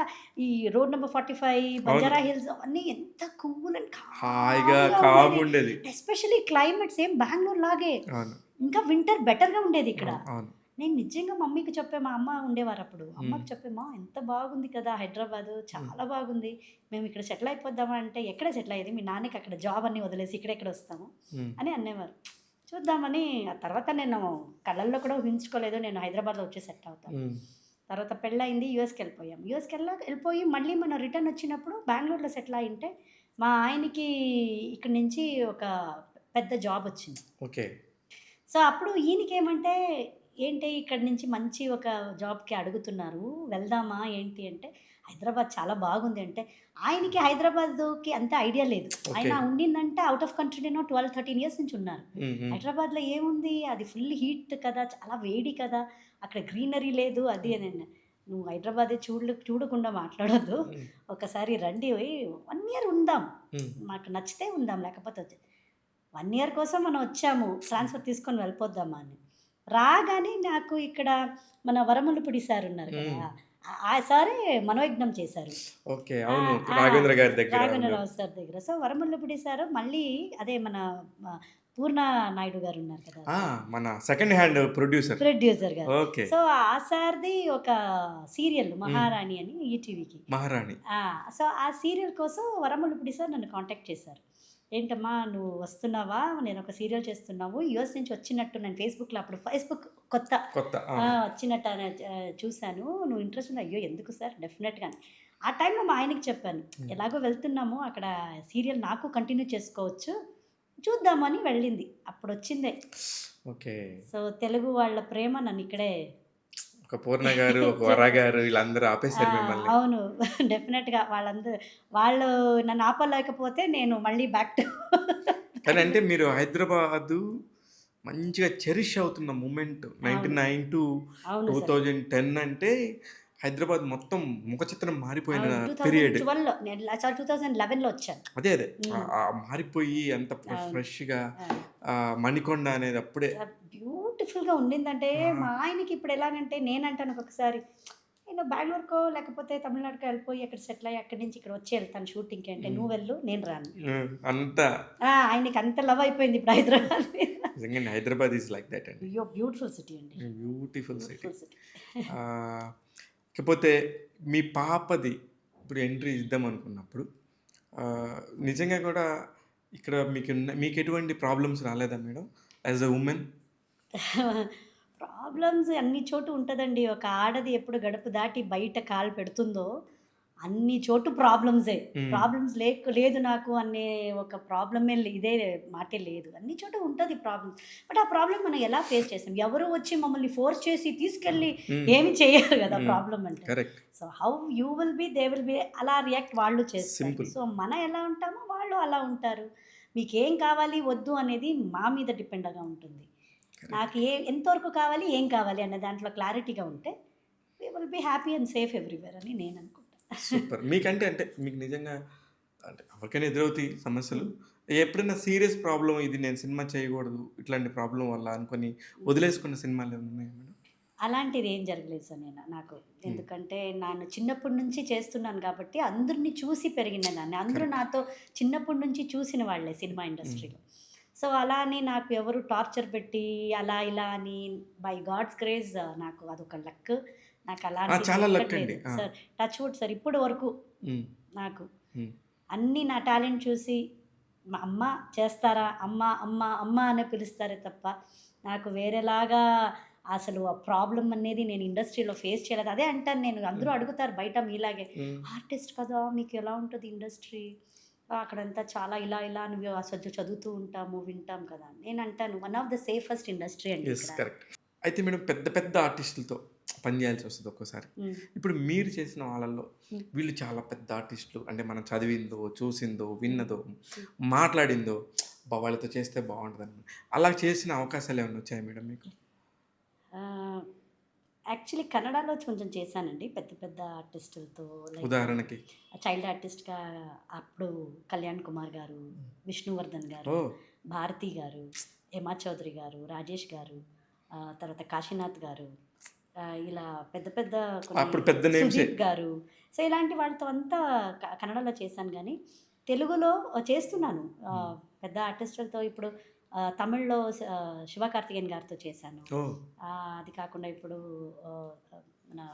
ఈ రోడ్ నెంబర్ 45 బంజారా హిల్స్ అవన్నీ ఎంత కూల్ అండ్ హాయిగా కామ్ ఉండేది. ఎస్పెషల్లీ క్లైమేట్ సేమ్ బెంగళూరు లాగే, ఇంకా వింటర్ బెటర్గా ఉండేది ఇక్కడ. నేను నిజంగా మమ్మీకి చెప్పే, మా అమ్మ ఉండేవారు అప్పుడు, అమ్మకి చెప్పే, మా ఎంత బాగుంది కదా హైదరాబాద్, చాలా బాగుంది, మేము ఇక్కడ సెటిల్ అయిపోద్దామా అంటే, ఎక్కడ సెటిల్ అయ్యేది, మీ నాన్నకి అక్కడ జాబ్ అన్నీ వదిలేసి ఇక్కడెక్కడ వస్తాము అని అనేవారు. చూద్దామని ఆ తర్వాత నేను కళ్ళల్లో కూడా ఊహించుకోలేదు నేను హైదరాబాద్లో వచ్చి సెటిల్ అవుతాను. తర్వాత పెళ్ళయింది, యూఎస్కి వెళ్ళిపోయాం. వెళ్ళిపోయి మళ్ళీ మనం రిటర్న్ వచ్చినప్పుడు బెంగళూరులో సెటిల్ అయ్యింటే మా ఆయనకి ఇక్కడి నుంచి ఒక పెద్ద జాబ్ వచ్చింది. ఓకే. సో అప్పుడు ఈయనకి ఏమంటే, ఏంటి ఇక్కడి నుంచి మంచి ఒక జాబ్కి అడుగుతున్నారు, వెళ్దామా ఏంటి అంటే, హైదరాబాద్ చాలా బాగుంది అంటే, ఆయనకి హైదరాబాద్కి అంత ఐడియా లేదు. ఆయన ఉండిందంటే అవుట్ ఆఫ్ కంట్రీలో 12-13 ఇయర్స్ నుంచి ఉన్నారు. హైదరాబాద్లో ఏముంది, అది ఫుల్ హీట్ కదా, చాలా వేడి కదా, అక్కడ గ్రీనరీ లేదు అది అని. నువ్వు హైదరాబాద్ చూడకుండా మాట్లాడొద్దు, ఒకసారి రండి, 1 year ఉందాం, మాకు నచ్చితే ఉందాం, లేకపోతే 1 year కోసం మనం వచ్చాము, ట్రాన్స్ఫర్ తీసుకొని వెళ్ళిపోద్దామా అని. రాగానే నాకు ఇక్కడ మన వరములపూడి సార్ ఉన్నారు కదా, ఆ సారే మనోయజ్ఞం చేశారు. ఓకే. అవును, రాఘవేంద్ర గారి దగ్గర, రాఘవేంద్రరావు సార్ దగ్గర. సో వరములపూడి సార్ మళ్ళీ అదే మన పూర్ణ నాయుడు గారు ఉన్నారు కదా, మన సెకండ్ హ్యాండ్ ప్రొడ్యూసర్ గారు. ఓకే. సో ఆ సార్ది ఒక సీరియల్ మహారాణి అని ఈటీవీకి, మహారాణి. సో ఆ సీరియల్ కోసం వరములపూడి సార్ నన్ను కాంటాక్ట్ చేశారు. ఏంటమ్మా నువ్వు వస్తున్నావా, నేను ఒక సీరియల్ చేస్తున్నావు, యూఎస్ నుంచి వచ్చినట్టు, నేను ఫేస్బుక్లో అప్పుడు ఫేస్బుక్ కొత్త వచ్చినట్టు చూశాను, నువ్వు ఇంట్రెస్ట్ ఉంది. అయ్యో ఎందుకు సార్, డెఫినెట్గా. ఆ టైంలో మా ఆయనకి చెప్పాను, ఎలాగో వెళ్తున్నాము అక్కడ సీరియల్ నాకు కంటిన్యూ చేసుకోవచ్చు, చూద్దామని వెళ్ళింది. అప్పుడు వచ్చిందే. ఓకే. సో తెలుగు వాళ్ళ ప్రేమ నన్ను ఇక్కడే, ఒక పూర్ణ గారు, ఒక వర గారు, వీళ్ళందరూ ఆపేశారు మిమ్మల్ని. అవును, డెఫినెట్గా వాళ్ళు నన్ను ఆపలేకపోతే నేను మళ్ళీ బ్యాక్ టు. కానీ అంటే మీరు హైదరాబాద్ మంచిగా చెరిష్ అవుతున్న మూమెంట్ 99 to 2010 అంటే హైదరాబాద్ మొత్తం ముఖ చిత్రం మారిపోయిన పీరియడ్. 2011లో వచ్చాను. అదే మారిపోయి అంత ఫ్రెష్గా మణికొండ అనేది అప్పుడే బ్యూటిఫుల్గా ఉండిందంటే, మా ఆయనకి ఇప్పుడు ఎలాగంటే, నేనంటాను ఒక్కొక్కసారి నేను బెంగళూరుకో లేకపోతే తమిళనాడుకో వెళ్ళిపోయి అక్కడ సెటిల్ అయ్యి అక్కడి నుంచి ఇక్కడ వచ్చి వెళ్తాను షూటింగ్కి అంటే, నువ్వు వెళ్ళు నేను రాను అంతా. ఆయనకి అంత లవ్ అయిపోయింది ఇప్పుడు Hyderabad. Hyderabad is like that అండి. అయ్యో బ్యూటిఫుల్ సిటీ అండి, బ్యూటిఫుల్ సిటీ. కాకపోతే మీ పాపది ఇప్పుడు ఎంట్రీ ఇద్దాం అనుకున్నప్పుడు నిజంగా కూడా ఇక్కడ మీకు ఎటువంటి ప్రాబ్లమ్స్ రాలేదా madam as a women? Problems అన్ని చోటు ఉంటుందండి. ఒక ఆడది ఎప్పుడు గడప దాటి బయట కాలు పెడుతుందో అన్ని చోటు ప్రాబ్లమ్సే. ప్రాబ్లమ్స్ లేదు నాకు అనే ఒక ప్రాబ్లమే ఇదే మాటే లేదు, అన్ని చోట ఉంటుంది ప్రాబ్లమ్. బట్ ఆ ప్రాబ్లం మనం ఎలా ఫేస్ చేస్తాం, ఎవరు వచ్చి మమ్మల్ని ఫోర్స్ చేసి తీసుకెళ్ళి ఏమి చేయరు కదా ప్రాబ్లం అంటే. So how you will be they will be, అలా రియాక్ట్ వాళ్ళు చేస్తారు. సో మనం ఎలా ఉంటామో వాళ్ళు అలా ఉంటారు. మీకు ఏం కావాలి వద్దు అనేది మా మీద డిపెండ్గా ఉంటుంది. నాకు ఎంతవరకు కావాలి ఏం కావాలి అనే దాంట్లో క్లారిటీగా ఉంటే will be happy and safe everywhere అని నేను అనుకుంటాను. సూపర్. మీకంటే అంటే మీకు నిజంగా అంటే ఎవరికైనా ఎదురవుతాయి సమస్యలు. ఎప్పుడైనా సీరియస్ ప్రాబ్లమ్ ఇది నేను సినిమా చేయకూడదు ఇట్లాంటి ప్రాబ్లమ్ వల్ల అనుకోని వదిలేసుకున్న సినిమాలు ఏమైనా ఉన్నాయా మేడం? అలాంటిది ఏం జరగలేదు సార్ నేను నాకు. ఎందుకంటే నేను చిన్నప్పటి నుంచి చేస్తున్నాను కాబట్టి అందరిని చూసి పెరిగిన దాన్ని. అందరూ కరెక్ట్. నాతో చిన్నప్పటి నుంచి చూసిన వాళ్ళే సినిమా ఇండస్ట్రీలో. సో, అలా అని నాకు ఎవరు టార్చర్ పెట్టి అలా ఇలా అని బై గాడ్స్ గ్రేస్ నాకు అదొక లక్. నాకు అలాంటిది చాలా లక్ ఒక్కటి అండి. లేదు సార్. టచ్ వుడ్ సార్ ఇప్పటి వరకు హ్మ్. నాకు హ్మ్. అన్నీ నా టాలెంట్ చూసి మా అమ్మ చేస్తారా? అమ్మ, అమ్మ, అమ్మ అనే పిలుస్తారే తప్ప నాకు వేరేలాగా అసలు ఆ ప్రాబ్లమ్ అనేది నేను ఇండస్ట్రీలో ఫేస్ చేయలేదు. అదే అంటాను నేను. అందరూ అడుగుతారు బయట మీలాగే, హ్మ్. ఆర్టిస్ట్ కదా! మీకు ఎలా ఉంటది ఇండస్ట్రీ? అక్కడంతా చాలా ఇలా ఇలా అని అసలు చదువుతూ ఉంటాము, వింటాం కదా! నేనంటాను one of the safest industry అండి యెస్. ఇక్కడ. కరెక్ట్. అయితే మేడం పెద్ద పెద్ద ఆర్టిస్టులతో పని చేయాల్సి వస్తది ఒక్కోసారి. హ్మ్. ఇప్పుడు మీరు చేసిన వాళ్ళల్లో హ్మ్. వీళ్ళు చాలా పెద్ద ఆర్టిస్టులు అంటే మనం చదివిందో, చూసిందో, హ్మ్. విన్నదో, హ్మ్. మాట్లాడిందో అబ్బా! వాళ్ళతో చేస్తే బావుంటదని. అలా చేసిన అవకాశాలు ఏమైనా వచ్చాయా మేడం మీకు? ఆహ్, యాక్చువల్లీ కన్నడలో కొంచెం చేశానండి. పెద్ద పెద్ద ఆర్టిస్టులతో లైక్ ఉదాహరణకి? చైల్డ్ ఆర్టిస్ట్‌గా అప్పుడు కళ్యాణ్ కుమార్ గారు, విష్ణువర్ధన్ గారు, ఓహ్! భారతి గారు, హేమా చౌదరి గారు, రాజేష్ గారు, తర్వాత కాశీనాథ్ గారు, ఇలా పెద్ద పెద్ద కొన్ని అప్పుడు పెద్ద నేమ్సే. సుదీప్ గారు. సో, ఇలాంటి వాళ్ళతో అంతా కన్నడలో చేశాను గానీ, తెలుగులో చేస్తున్నాను. హ్మ్. పెద్ద ఆర్టిస్టులతో ఇప్పుడు తమిళ్‌లో శివకార్తికేయన్ గారితో చేశాను. ఓహ్! అది కాకుండా ఇప్పుడు ఆహ్,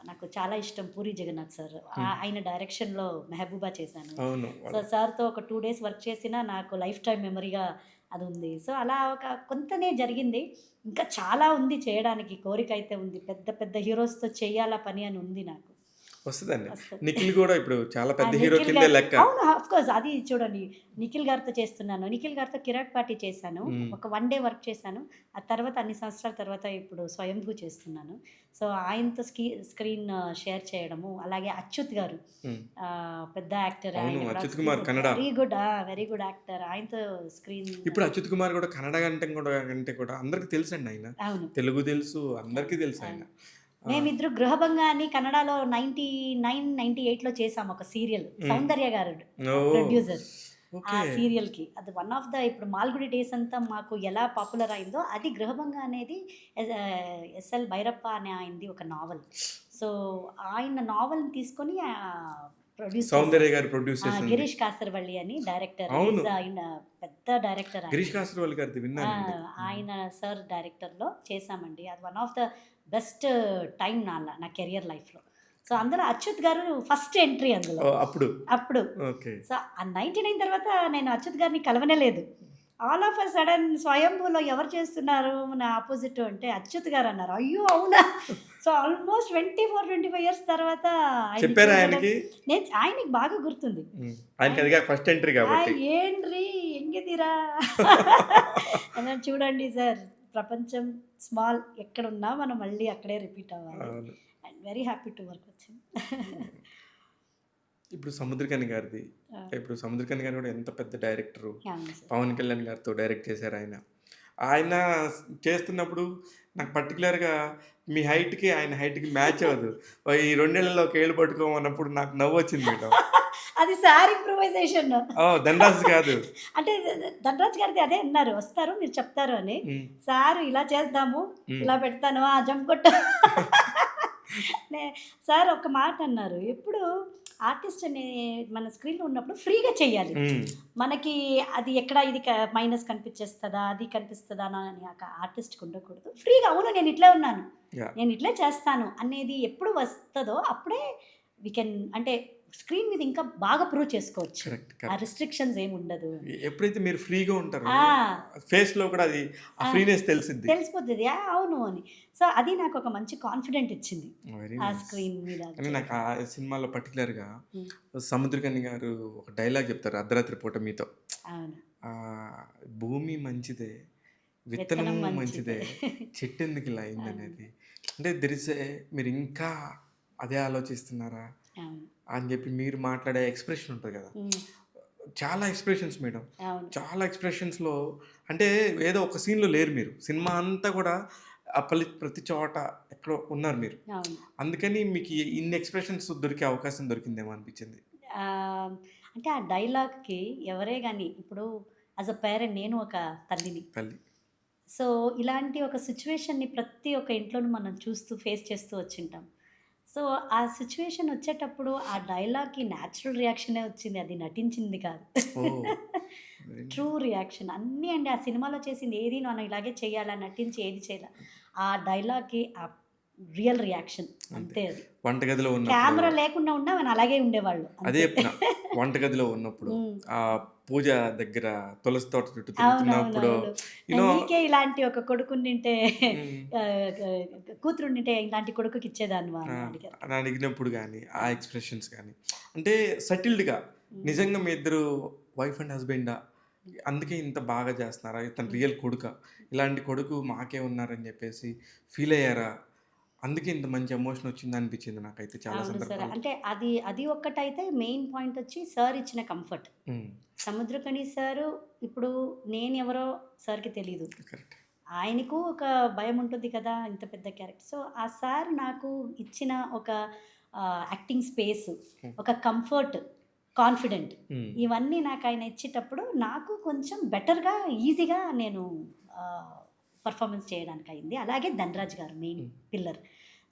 నాకు చాలా ఇష్టం పూరి జగన్నాథ్ సార్. హ్మ్. ఆయన డైరెక్షన్‌లో 'మెహబూబా' చేశాను. అవును. సో, సార్‌తో ఒక 2 డేస్ వర్క్ చేసినా నాకు లైఫ్ టైమ్ మెమరీగా అదుంది. సో, అలా ఒక కొంతనే జరిగింది. ఇంకా చాలా ఉంది చేయడానికి కోరికైతే ఉంది. పెద్ద పెద్ద హీరోస్‌తో చేయాలా పని అని ఉంది నాకు. వస్తదండి. వస్తది. నిఖిల్ గూడా ఇప్పుడు చాలా పెద్ద హీరో నిఖిల్ కిందే గారు లెక్క. అవును. ఆఫ్‌కోర్స్ అది చూడండి. నిఖిల్ గారితో చేస్తున్నాను. నిఖిల్ గారితో 'కిరాక్ పార్టీ' చేశాను. హ్మ్. ఒక 1 డే వర్క్ చేశాను. ఆ తర్వాత అన్ని సంవత్సరాల తర్వాత ఇప్పుడు 'స్వయంభూ' చేస్తున్నాను. సో, ఆయనతో స్క్రీన్ షేర్ చేయడము. అలాగే అచ్యుత్ గారు హ్మ్. పెద్ద యాక్టర్. అవును. ఆయన కూడా Achyut is Kumar Kannada. Very good actor. ఆయనతో స్క్రీన్ ఇప్పుడు అచ్యుత్ కుమార్ గూడా కన్నడ కంటే కూడా అందరికి తెలుసండి ఆయన. అవును. తెలుగు తెలుసు. అందరికీ అవును. తెలుసు ఆయన. అవును. ఆ! మేమిద్దరు 'గృహభంగ' అని కన్నడలో 99, 98లో చేసాం ఒక సీరియల్. హ్మ్. సౌందర్య గారు ఓహ్! ప్రొడ్యూసర్. ఆ ఓకే. సీరియల్‌కి. అది వన్ ఆఫ్ ద ఇప్పుడు 'మాల్గుడి డేస్' అంతా మాకు ఎలా పాపులర్ అయిందో, అది 'గృహభంగ' అనేది ఎస్ఎల్ భైరప్ప అనే ఆయనది ఒక నావెల్. సో, ఆయన నావెల్‌ని తీసుకొని ప్రొడ్యూస్ చేశారు. 'సౌందర్య' గారు ప్రొడ్యూస్ చేసింది. 'గిరీష్ కాసరవల్లి' అని డైరెక్టర్. అవును. ఆయన పెద్ద డైరెక్టర్ ఆయన. 'గిరీష్ కాసరవల్లి' గారిది ఆ! విన్నానండి. హ్మ్. ఆయన సార్ డైరెక్టర్‌లో చేశామండి. అది one of the best time నా కెరియర్ లైఫ్‌లో. సో, అందులో అచ్యుత్ గారు ఫస్ట్ ఎంట్రీ అందులో. ఓహ్! అప్పుడు. అప్పుడు. ఓకే. సో, ఆ 99 తర్వాత నేను అచ్యుత్ గారిని కలవనే లేదు. ఆల్ ఆఫ్ ఎ సడెన్ 'స్వయంభూలో' ఎవరు చేస్తున్నారు నా అపోజిట్ అంటే అచ్యుత్ గారన్నారు. అయ్యో! అవునా? సో, ఆల్మోస్ట్ 24, 25 ఇయర్స్ తర్వాత ఆయన్ని చెప్పారా చూడడం ఆయనకి? ఆయనకి బాగా గుర్తుంది. హ్మ్. ఆయన ఆయనకి అదిగా ఫస్ట్ ఎంట్రీ గాబట్టి. "ఏండ్రి ఎంగిదిరా" అన్నాడు. చూడండి సార్ ప్రపంచం స్మాల్ ఎక్కడున్నా మనం మళ్ళీ అక్కడే రిపీట్ అవ్వాలి. అవును. And very happy to work with him. ఇప్పుడు 'సముద్రకని' గారిది. ఆ! ఇప్పుడు 'సముద్రకని' గారు గూడా ఎంత పెద్ద డైరెక్టరు. అవును సార్. 'పవన్ కళ్యాణ్' గారితో డైరెక్ట్ చేశారాయన. ఆయన చేస్తున్నప్పుడు నాకు పర్టిక్యులర్‌గా మీ హైట్‌కి, ఆయన హైట్‌కి మ్యాచ్ అవ్వదు. ఈ 2 ఏళ్లలో ఒక ఏళ్ళు పట్టుకోమన్నప్పుడు నాకు నవ్వొచ్చింది మేడం. అది సార్ ఇంప్రూవైజేషన్. ఓహ్! 'ధనరాజ్' కాదు. అంటే ధనరాజ్ గారిది అదే అన్నారు. వస్తారు మీరు చెప్తారు అని. హ్మ్. సారు ఇలా చేద్దాము, హ్మ్. ఇలా పెడతాను. జంప్ కొట్టు. నే సార్ ఒక మాట అన్నారు. ఎప్పుడు ఆర్టిస్ట్ అనే మన స్క్రీన్‌లో ఉన్నప్పుడు ఫ్రీగా చేయాలి. హ్మ్. మనకి అది ఎక్కడ ఇది మైనస్ కనిపించేస్తదా? అది కనిపిస్తదా? అని ఒక ఆర్టిస్ట్‌కి ఉండకూడదు. ఫ్రీగా అవును నేను ఇట్లే ఉన్నాను. యాహ్! నేను ఇట్లే చేస్తాను అనేది ఎప్పుడు వస్తదో అప్పుడే వి కెన్ అంటే స్క్రీన్ మీద ఇంకా బాగా ప్రూవ్ చేసుకోవచ్చు. కరెక్ట్. ఆ కరెక్ట్. రిస్ట్రిక్షన్స్ ఏమి ఉండదు. ఎప్పుడైతే మీరు ఫ్రీగా ఉంటారో ఆ! ఫేస్‌లో కూడా అది ఆ ఆ! ఫ్రీనెస్ తెలిసిద్ది. తెలిసిపోతది. అవును అని. సో, అది నాకు ఒక మంచి కాన్ఫిడెంట్ ఇచ్చింది. వెరీ ఆ నైస్. స్క్రీన్ మీద కానీ నాకు ఆ చేయడం. సినిమాలో పర్టిక్యులర్‌గా హ్మ్. 'సముద్రకని' గారు ఒక డైలాగ్ చెప్తారు అర్ధరాత్రి పూట మీతో. అవును. భూమి మంచిదే, విత్తనం విత్తనము మంచిదే. మంచిదే, చెట్టెందుకిలా అవును. అయిందనేది. అంటే దెర్ ఇస్ మీరింకా అదే ఆలోచిస్తున్నారా? అవును. అని చెప్పి మీరు మాట్లాడే ఎక్స్‌ప్రెషన్ ఉంటది కదా! హ్మ్. చాలా ఎక్స్‌ప్రెషన్స్ మేడం. అవును. చాలా ఎక్స్‌ప్రెషన్స్‌లో అంటే ఏదో ఒక సీన్‌లో లేరు మీరు. సినిమా అంతా కూడా ప్రతి చోట ఎక్కడో ఉన్నారు మీరు. అవును. అందుకని మీకు ఇన్ని ఎక్స్‌ప్రెషన్స్ దొరికే అవకాశం దొరికిందేమో అనిపించింది. ఆహ్, అంటే ఆ డైలాగ్‌కి ఎవరే గాని ఇప్పుడు యాస్ ఎ పేరెంట్ నేను ఒక తల్లిని. తల్లి. సో, ఇలాంటి ఒక సిట్యుయేషన్‌ని ప్రతి ఒక్క ఇంట్లోనూ మనం చూస్తూ, ఫేస్ చేస్తూ వచ్చుంటాం. సో, ఆ సిట్యుయేషన్ వచ్చేటప్పుడు ఆ డైలాగ్‌కి న్యాచురల్ రియాక్షనే వచ్చింది. అది నటించింది కాదు. Oh! Very true nice. Reaction. అన్నీ అండి. ఆ సినిమాలో చేసింది ఏది మనం ఇలాగే చేయాలా, నటించి ఏది చేయాల. ఆ డైలాగ్‌కి ఆ రియల్ రియాక్షన్ అంతే. అంతే అది. వంటగదిలో ఉన్నప్పుడు కెమెరా లేకుండా ఉన్నా మనం అలాగే ఉండేవాళ్ళు. అదే అంతే. చెప్తున్నా. వంటగదిలో ఉన్నప్పుడు, హ్మ్. పూజ దగ్గర తులసి తోట చుట్టూ తిరుగుతున్నప్పుడు అవునవునవును. యూ నో నీకే ఇలాంటి ఒక కొడుకున్నింటే హ్మ్. కూతురుండింటే ఇలాంటి కొడుకుకిచ్చేదానివా ఆ! అని అడిగారు. అని అడిగినప్పుడు గాని, ఆ యాహ్! ఎక్స్‌ప్రెషన్స్ గాని, అంటే సెటిల్డ్‌గా హ్మ్. నిజంగా మీ ఇద్దరు వైఫ్ అండ్ హస్బెండా? అందుకే ఇంత బాగా చేస్తున్నారా? ఇతను హ్మ్. రియల్ కొడుకా? ఇలాంటి కొడుకు మాకే ఉన్నారని చెప్పేసి ఫీల్ అయ్యారా? అందుకే ఇంత మంచి ఎమోషన్ వచ్చిందనిపించింది నాకైతే చాలా అవును సార్. సందర్భాల్లో. అంటే అది ఒక్కటైతే మెయిన్ పాయింటొచ్చి సార్ ఇచ్చిన కంఫర్ట్. హ్మ్. సముద్రకని సారు ఇప్పుడు నేనెవరో సార్‌కి తెలీదు. కరెక్ట్. ఆయనకు ఒక భయముంటుంది కదా! ఇంత పెద్ద క్యారెక్టర్. సో, ఆ సార్ నాకు ఇచ్చిన ఒక యాక్టింగ్ స్పేసు, హ్మ్. ఒక కంఫర్ట్, కాన్ఫిడెంట్ హ్మ్. ఇవన్నీ నాకాయన ఇచ్చేటప్పుడు నాకు కొంచెం బెటర్‌గా, ఈజీగా నేను ఆహ్, పెర్ఫార్మన్స్ చేయడానికయింది. అలాగే ధనరాజ్ గారు మెయిన్ హ్మ్. పిల్లర్.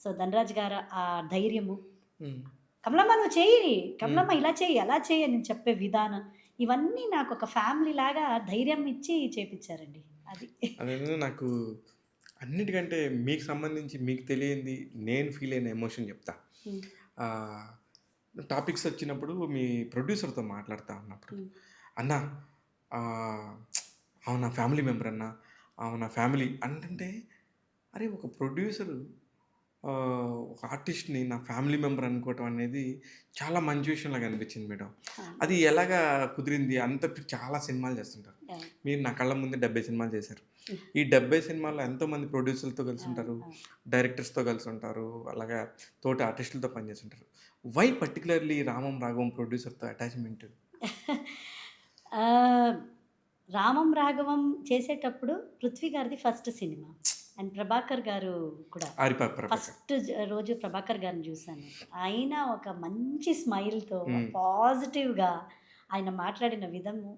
సో, ధనరాజ్ గారు ఆ ధైర్యము, హ్మ్. "కమలమ్మ నువ్వు చెయ్యి, హ్మ్. కమలమ్మ ఇలా చెయ్యి, అలా చెయ్యి" అని చెప్పే విధానం, ఇవన్నీ నాకొక ఫ్యామిలీలాగా ధైర్యం ఇచ్చి చేపిచ్చారండి. అది. అదేదో నాకు అన్నిటికంటే మీకు సంబంధించి మీకు తెలియంది నేను ఫీల్ అయిన ఎమోషన్ చెప్తా. హ్మ్. ఆహ్, టాపిక్స్ వచ్చినప్పుడు మీ ప్రొడ్యూసర్‌తో మాట్లాడుతా ఉన్నప్పుడు, హ్మ్. "అన్నా ఆహ్, అవునా ఫ్యామిలీ మెంబర్ అన్నా, అవునా ఫ్యామిలీ" అంటుంటే, అరే! ఒక ప్రొడ్యూసరు ఒక ఆర్టిస్ట్‌ని నా ఫ్యామిలీ మెంబర్ అనుకోవటం అనేది చాలా మంచి విషయంలాగా అనిపించింది మేడం. అవును. అది ఎలాగా కుదిరింది? చాలా సినిమాలు చేస్తుంటారు. అవును. మీరు నా కళ్ళ ముందే 70 సినిమాలు చేశారు. హ్మ్. ఈ 70 సినిమాల్లో ఎంతోమంది ప్రొడ్యూసర్‌లతో అవును. కలిసుంటారు. అవును. డైరెక్టర్స్‌తో కలిసుంటారు. అలాగా తోటి ఆర్టిస్టులతో పనిచేసుంటారు. వై పర్టిక్యులర్‌లీ 'రామం రాఘవం' ప్రొడ్యూసర్‌తో అటాచ్‌మెంట్? ఆహ్, 'రామం రాఘవం' చేసేటప్పుడు 'పృథ్వీ' గారిది ఫస్ట్ సినిమా. అండ్ 'ప్రభాకర్' గారు కూడా. ప్రభాకర్. ఫస్ట్ రోజు 'ప్రభాకర్' గారిని చూసాను. ఆయన ఒక మంచి స్మైల్‌తో హ్మ్. పాజిటివ్‌గా ఆయన మాట్లాడిన విధము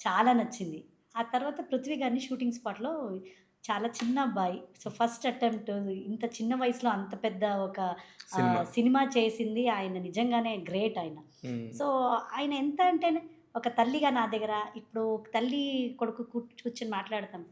చాలా నచ్చింది. ఆ తర్వాత 'పృథ్వీ' గారిని షూటింగ్ స్పాట్‌లో చాలా చిన్న అబ్బాయి. సో, ఫస్ట్ అటెంప్ట్ ఇంత చిన్న వయసులో అంత పెద్ద ఒక సినిమా. సినిమా చేసింది ఆయన నిజంగానే గ్రేట్ ఆయన. హ్మ్. సో, ఆయన ఎంత అంటేనే ఒక తల్లిగా నా దగ్గర ఇప్పుడు తల్లి, కొడుకు కూర్చొని మాట్లాడతాం.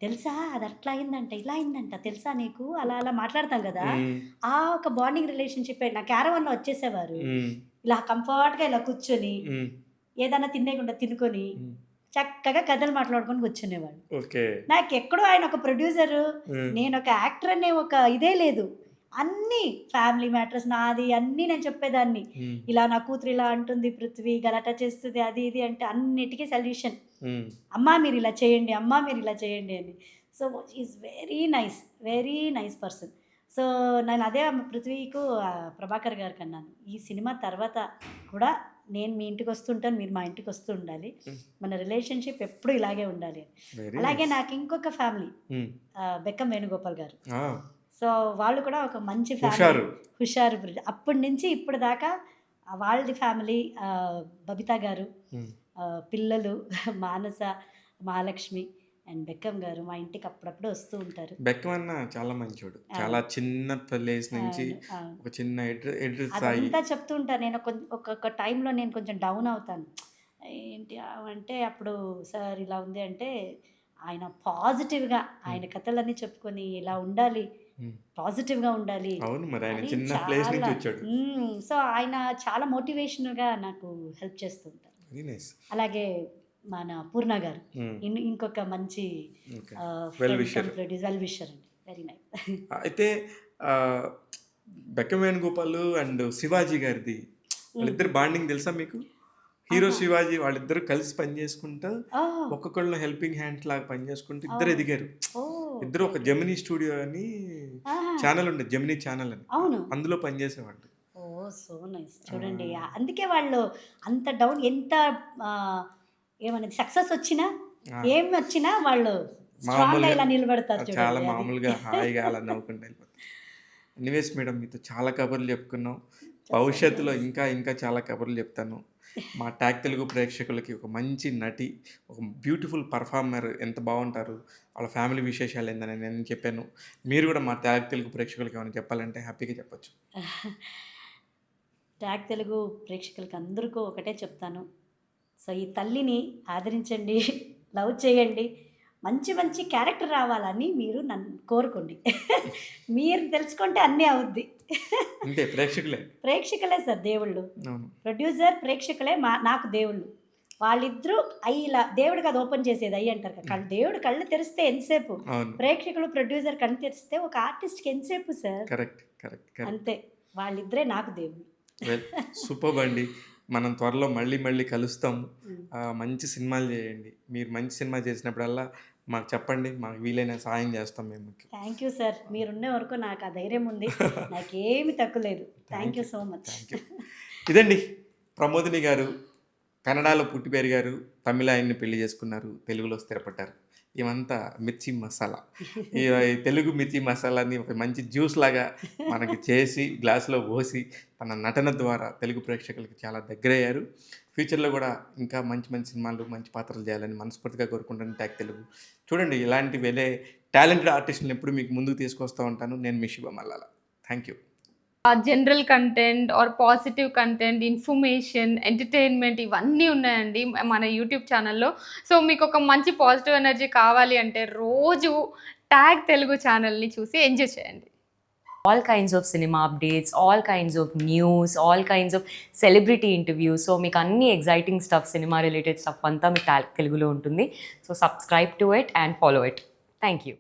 తెలుసా అది అట్లా అయిందంట, ఇలా అయిందంట తెలుసా నీకు? అలా అలా మాట్లాడతాం గదా! హ్మ్. ఆ ఒక బాండింగ్ రిలేషన్‌షిప్పే నా క్యారవాన్‌లో వచ్చేసేవారు. హ్మ్. ఇలా కంఫర్ట్‌గా ఇలా కూర్చొని, హ్మ్. ఏదన్నా తినేయకుండా తినుకొని, హ్మ్. చక్కగా కథలు మాట్లాడుకొని కూర్చునేవాళ్ళు. ఓకే. నాకెక్కడో ఆయన ఒక ప్రొడ్యూసరు, హ్మ్. నేనొక యాక్టర్ అనే ఒక ఇదే లేదు. అన్నీ ఫ్యామిలీ మ్యాటర్స్ నాది అన్నీ నేను చెప్పేదాన్ని. హ్మ్. ఇలా నా కూతురు ఇలా అంటుంది పృథ్వీ, గలాటా చేస్తది అది ఇది అంటే అన్నిటికి సొల్యూషన్. హ్మ్. అమ్మా మీరిలా చేయండి, అమ్మా మీరిలా చేయండి అని. So, is very nice person. So, నేను అదే పృథ్వీకు 'ప్రభాకర్' గారికన్నాను. ఈ సినిమా తర్వాత కూడా నేను మీ ఇంటికొస్తుంటాను, మీరు మా ఇంటికొస్తూ ఉండాలి. హ్మ్. మన రిలేషన్‌షిప్ ఎప్పుడూ ఇలాగే ఉండాలి అని. వెరీ అలాగే నైస్. నాకు ఇంకొక ఫ్యామిలీ హ్మ్. బెక్కం వేణుగోపాల్ గారు. ఆ! సో, వాళ్ళు కూడా ఒక మంచి ఫ్యామిలీ. హుషారు. హుషారు అప్పటి నుంచి ఇప్పటి దాకా వాళ్ళది ఫ్యామిలీ బబితా గారు, హ్మ్. పిల్లలు మానస, మహాలక్ష్మి అండ్ బెక్కం గారు మా ఇంటికి అప్పుడప్పుడు వస్తూ ఉంటారు. బెక్కం అన్న చాలా మంచోడు. చాలా అవును. చిన్న ప్లేస్ నుంచి అవును. అవును. ఒక చిన్న ఎడిటర్ స్థాయి. అదంతా చెప్తూ ఉంటారు. నేను ఒక్కొక్క టైంలో నేను కొంచెం డౌన్ అవుతాను. ఏంటి అంటే అప్పుడు సార్ ఇలా ఉంది అంటే, ఆయన పాజిటివ్‌గా హ్మ్. ఆయన కథలన్నీ చెప్పుకొని ఇలా ఉండాలి, హ్మ్. పాజిటివ్‌గా ఉండాలి అవును. మరి ఆయన అని చిన్న ప్లేస్ చాలా నుంచి వచ్చాడు. సో, ఆయన చాలా మోటివేషనల్‌గా నాకు హెల్ప్ చేస్తూ ఉంటారు. Very nice. అలాగే మన పూర్ణ గారు. హ్మ్. ఇంకొక మంచి okay. Well friend come wisher. Producer well wisher అండి. Very nice. అయితే ఆహ్, బెక్కం వేణుగోపాల్ అండ్ శివాజీ గారిది వాళ్ళిద్దరి బాండింగ్ తెలుసా మీకు? హీరో ఆహా! శివాజీ వాళ్ళిద్దరూ కలిసి పని చేసుకుంటా ఓహ్! ఒక్కొక్కళ్ళు హెల్పింగ్ హ్యాండ్స్ లాగా పని చేసుకుంటూ ఇద్దరు ఓహ్! ఎదిగారు. ఓహ్! ఇద్దరు ఒక గ్రేట్. గ్రేట్. జెమినీ స్టూడియో అని ఆహా! ఛానెల్ ఉండేది. జెమినీ ఛానెల్ అని. అవును. అందులో పనిచేసేవాళ్ళు. ఓహ్! So nice. ఆ! చూడండి అందుకే వాళ్ళు అంత డౌన్ ఎంత ఆహ్, ఏమనేది సక్సెస్ వచ్చినా, ఆ! ఏమొచ్చినా వాళ్ళు స్ట్రాంగ్‌గా మామూలుగా ఇలా నిలబడతారు చాలా చూడండి అది. మామూలుగా హాయిగా అలా నవ్వుకుంటూ వెళ్ళిపోతారు. ఎనీవేస్ మేడం మీతో చాలా కబుర్లు చెప్పుకున్నాం. భవిష్యత్తులో ఇంకా ఇంకా చాలా కబుర్లు చెప్తాను. మా ట్యాగ్ తెలుగు ప్రేక్షకులకి ఒక మంచి నటి, ఒక బ్యూటిఫుల్ పర్ఫార్మర్ ఎంత బాగుంటారు, వాళ్ళ ఫ్యామిలీ విశేషాలు ఏందని నేను చెప్పాను. మీరు కూడా మా ట్యాగ్ తెలుగు ప్రేక్షకులకి ఏమైనా చెప్పాలంటే హ్యాపీగా చెప్పొచ్చు. ట్యాగ్ తెలుగు ప్రేక్షకులకి అందరికీ ఒకటే చెప్తాను. సో ఈ తల్లిని ఆదరించండి, లవ్ చేయండి, మంచి మంచి క్యారెక్టర్ రావాలని మీరు నన్ను కోరుకోండి. మీరు తెలుసుకుంటే అన్నీ అవుద్ది. అంతే ప్రేక్షకులే. ప్రేక్షకులే సార్ దేవుళ్ళు. అవును. ప్రొడ్యూసర్, ప్రేక్షకులే నాకు దేవుళ్ళు. వాళ్ళిద్దరూ ఇలా దేవుడికి అది ఓపెన్ చేసేది అయ్యి అంటారు కదా. దేవుడు కళ్ళు తెరిస్తే ఎంతసేపు, అవును. ప్రేక్షకులు ప్రొడ్యూసర్ కళ్ళు తెరిస్తే ఒక ఆర్టిస్ట్కి ఎంతసేపు సార్. కరెక్ట్. కరెక్ట్. కరెక్ట్. అంతే, వాళ్ళిద్దరే నాకు దేవుళ్ళు. వెల్ సూపర్బ్ అండి. మనం త్వరలో మళ్ళీ మళ్ళీ కలుస్తాం. మంచి సినిమాలు చేయండి. మీరు మంచి సినిమా చేసినప్పుడల్లా మాకు చెప్పండి. మాకు వీలైన సాయం చేస్తాం మేము మీకు. Thank you sir. మీరున్నే వరకు నాకు ఆ ధైర్యం ఉంది. నాకేమి తక్కువ లేదు. Thank you so much. Thank you. ఇదండి ప్రమోదిని గారు. కన్నడలో పుట్టి పెరిగారు, తమిళ ఆయన్ని పెళ్లి చేసుకున్నారు, తెలుగులో స్థిరపడ్డారు. ఇవంతా మిర్చి మసాలా. ఈ తెలుగు మిర్చి మసాలాని ఒక మంచి జ్యూస్ లాగా మనకి చేసి గ్లాసులో పోసి తన నటన ద్వారా తెలుగు ప్రేక్షకులకి చాలా దగ్గరయ్యారు. ఫ్యూచర్లో కూడా ఇంకా మంచి మంచి సినిమాలు, మంచి పాత్రలు చేయాలని మనస్ఫూర్తిగా కోరుకుంటాను. ట్యాగ్ తెలుగు చూడండి, ఇలాంటి వేరే టాలెంటెడ్ ఆర్టిస్టులను ఎప్పుడు మీకు ముందుకు తీసుకొస్తూ ఉంటాను. నేను మీ శుభ Mallala. Thank you. General content or positive content, information, entertainment ఇవన్నీ ఉన్నాయండి మన యూట్యూబ్ ఛానల్లో. సో మీకు ఒక మంచి పాజిటివ్ ఎనర్జీ కావాలి అంటే రోజు ట్యాగ్ తెలుగు ఛానల్ని చూసి ఎంజాయ్ చేయండి. All kinds of cinema updates, all kinds of news, all kinds of celebrity interviews. So మీకు అన్ని exciting stuff, cinema related stuff అంతా మీ ట్యాగ్ తెలుగులో ఉంటుంది. So subscribe to it and follow it. Thank you.